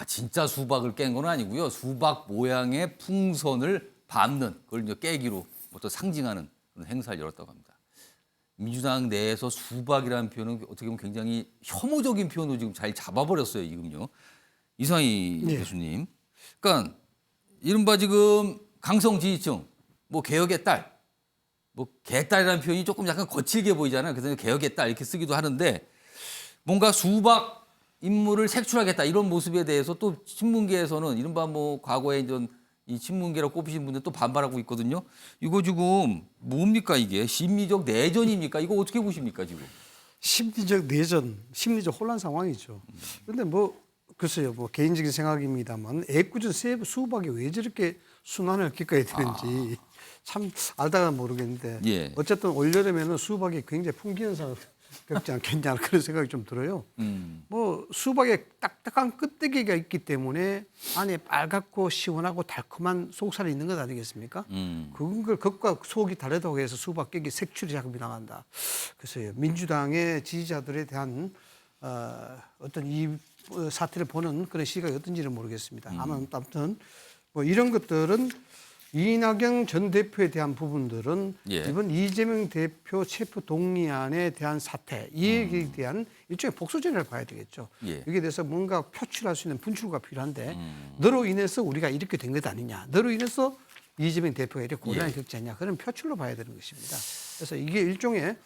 진짜 수박을 깬 건 아니고요. 수박 모양의 풍선을 밟는 그걸 이제 깨기로 어떤 상징하는 그런 행사를 열었다고 합니다. 민주당 내에서 수박이라는 표현은 어떻게 보면 굉장히 혐오적인 표현으로 지금 잘 잡아버렸어요. 지금요. 이상희 교수님. 그러니까 이른바 지금 강성 지지층, 뭐 개혁의 딸, 뭐 개딸이라는 표현이 조금 약간 거칠게 보이잖아요. 그래서 개혁의 딸 이렇게 쓰기도 하는데 뭔가 수박 인물을 색출하겠다 이런 모습에 대해서 또 친문계에서는 이른바 뭐 과거에 이제 이 친문계로 꼽히신 분들 또 반발하고 있거든요. 이거 지금 뭡니까 이게 심리적 내전입니까? 이거 어떻게 보십니까 지금? 심리적 내전, 심리적 혼란 상황이죠. 그런데 뭐 글쎄요, 뭐 개인적인 생각입니다만 애꿎은 수박이 왜 저렇게 순환을 기까지 되는지 참 알다가 모르겠는데 어쨌든 올여름에는 수박이 굉장히 풍기현상을 겪지 않겠냐 그런 생각이 좀 들어요. 뭐 수박에 딱딱한 껍데기가 있기 때문에 안에 빨갛고 시원하고 달콤한 속살이 있는 것 아니겠습니까? 그걸 겉과 속이 다르다고 해서 수박 깨기 색출이 작업이 나간다. 그래서 민주당의 지지자들에 대한 어떤 이 사태를 보는 그런 시각이 어떤지는 모르겠습니다. 아무튼 뭐 이런 것들은 이낙연 전 대표에 대한 부분들은 예. 이번 이재명 대표 체포 동의안에 대한 사태, 이 얘기에 대한 일종의 복수전을 봐야 되겠죠. 예. 여기에 대해서 뭔가 표출할 수 있는 분출구가 필요한데 너로 인해서 우리가 이렇게 된 것 아니냐. 너로 인해서 이재명 대표가 이렇게 곤란을 겪지 않냐. 그런 표출로 봐야 되는 것입니다. 그래서 이게 일종의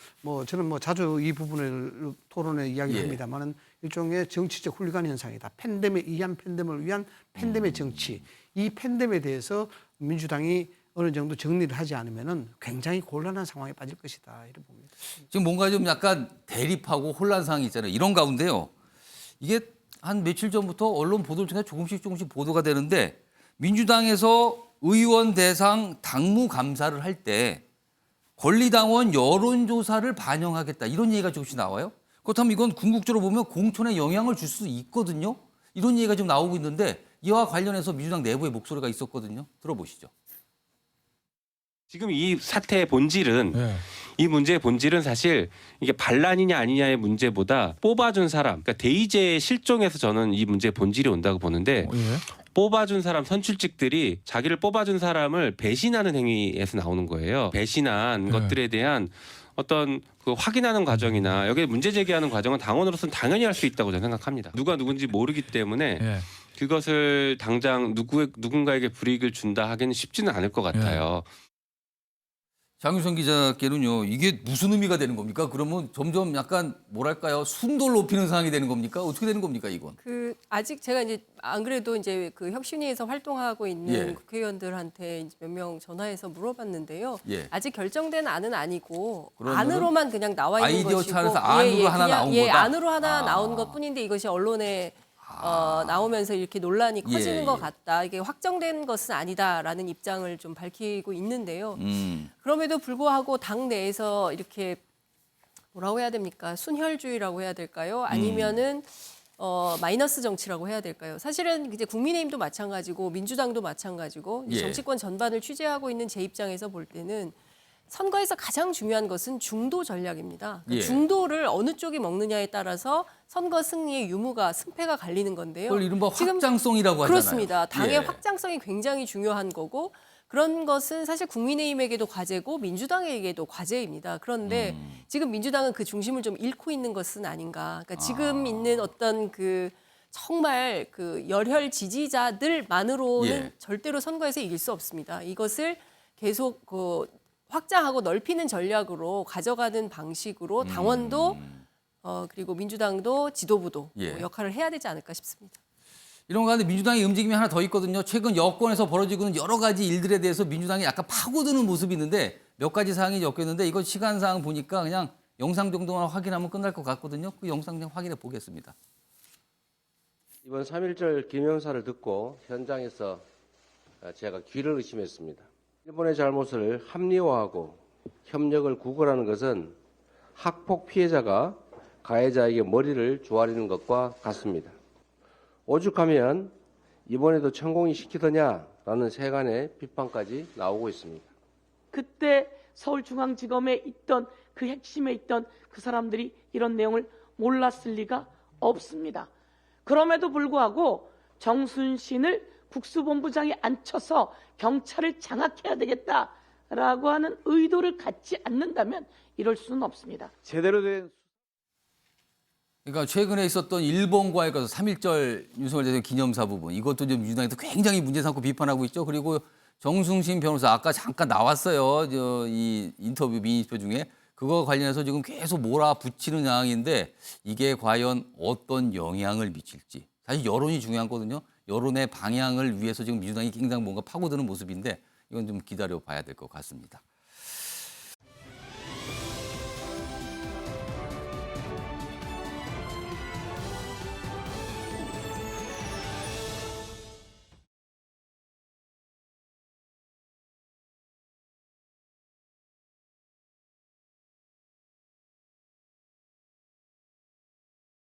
저는 자주 이 부분을 토론에 이야기합니다만은 일종의 정치적 훌리간 현상이다. 팬데믹, 이한 팬데믹을 위한 팬데믹 정치. 이 팬데믹에 대해서 민주당이 어느 정도 정리를 하지 않으면은 굉장히 곤란한 상황에 빠질 것이다. 이렇게 봅니다. 지금 뭔가 좀 약간 대립하고 혼란 상황이 있잖아요. 이런 가운데요. 이게 한 며칠 전부터 언론 보도를 통해 조금씩 보도가 되는데 민주당에서 의원 대상 당무 감사를 할 때 권리당원 여론조사를 반영하겠다. 이런 얘기가 조금씩 나와요. 그렇다면 이건 궁극적으로 보면 공천에 영향을 줄 수 있거든요. 이런 얘기가 좀 나오고 있는데 이와 관련해서 민주당 내부의 목소리가 있었거든요. 들어보시죠. 지금 이 사태의 본질은 이 문제의 본질은 사실 이게 반란이냐 아니냐의 문제보다 뽑아준 사람, 그러니까 대의제 실종에서 저는 이 문제의 본질이 온다고 보는데 뽑아준 사람 선출직들이 자기를 뽑아준 사람을 배신하는 행위에서 나오는 거예요. 배신한 것들에 대한 어떤 그 확인하는 과정이나 여기에 문제 제기하는 과정은 당원으로서는 당연히 할 수 있다고 저는 생각합니다. 누가 누군지 모르기 때문에 그것을 당장 누군가에게 불이익을 준다 하기는 쉽지는 않을 것 같아요. 장윤선 기자께는요. 이게 무슨 의미가 되는 겁니까? 그러면 점점 약간 뭐랄까요? 순도를 높이는 상황이 되는 겁니까? 어떻게 되는 겁니까, 이건? 아직 제가 이제 안 그래도 이제 그 혁신위에서 활동하고 있는 국회의원들한테 몇 명 전화해서 물어봤는데요. 아직 결정된 안은 아니고 안으로만 그냥 나와 있는 아이디어 것이고 차원에서 안으로 하나 나온 거다? 안으로 하나 나온 것뿐인데 이것이 언론에 나오면서 이렇게 논란이 커지는 것 같다. 이게 확정된 것은 아니다라는 입장을 좀 밝히고 있는데요. 그럼에도 불구하고 당 내에서 이렇게 뭐라고 해야 됩니까? 순혈주의라고 해야 될까요? 아니면은 마이너스 정치라고 해야 될까요? 사실은 이제 국민의힘도 마찬가지고 민주당도 마찬가지고 정치권 전반을 취재하고 있는 제 입장에서 볼 때는 선거에서 가장 중요한 것은 중도 전략입니다. 그러니까 중도를 어느 쪽이 먹느냐에 따라서 선거 승리의 유무가 승패가 갈리는 건데요. 그걸 이른바 확장성이라고 하잖아요. 그렇습니다. 당의 확장성이 굉장히 중요한 거고 그런 것은 사실 국민의힘에게도 과제고 민주당에게도 과제입니다. 그런데 지금 민주당은 그 중심을 좀 잃고 있는 것은 아닌가. 그러니까 지금 있는 어떤 그 정말 그 열혈 지지자들만으로는 절대로 선거에서 이길 수 없습니다. 이것을 계속 확장하고 넓히는 전략으로 가져가는 방식으로 당원도 그리고 민주당도 지도부도 역할을 해야 되지 않을까 싶습니다. 이런 가운데 민주당의 움직임이 하나 더 있거든요. 최근 여권에서 벌어지고 있는 여러 가지 일들에 대해서 민주당이 약간 파고드는 모습이 있는데 몇 가지 사항이 엮여 있는데 이거 시간상 보니까 그냥 영상 정도만 확인하면 끝날 것 같거든요. 그 영상 그냥 확인해 보겠습니다. 이번 3.1절 기념사를 듣고 현장에서 제가 귀를 의심했습니다. 일본의 잘못을 합리화하고 협력을 구걸하는 것은 학폭 피해자가 가해자에게 머리를 조아리는 것과 같습니다. 오죽하면 이번에도 천공이 시키더냐라는 세간의 비판까지 나오고 있습니다. 그때 서울중앙지검에 있던 그 핵심에 있던 그 사람들이 이런 내용을 몰랐을 리가 없습니다. 그럼에도 불구하고 정순신을 국수본부장에 앉혀서 경찰을 장악해야 되겠다라고 하는 의도를 갖지 않는다면 이럴 수는 없습니다. 제대로 된 그러니까 최근에 있었던 일본과의 3.1절 윤석열 대통령 기념사 부분 이것도 좀 민주당에서 굉장히 문제 삼고 비판하고 있죠. 그리고 정승신 변호사 아까 잠깐 나왔어요. 이 인터뷰 미니스표 중에 그거 관련해서 지금 계속 몰아붙이는 상황인데 이게 과연 어떤 영향을 미칠지 사실 여론이 중요한 거거든요. 여론의 방향을 위해서 지금 민주당이 굉장히 뭔가 파고드는 모습인데 이건 좀 기다려 봐야 될 것 같습니다.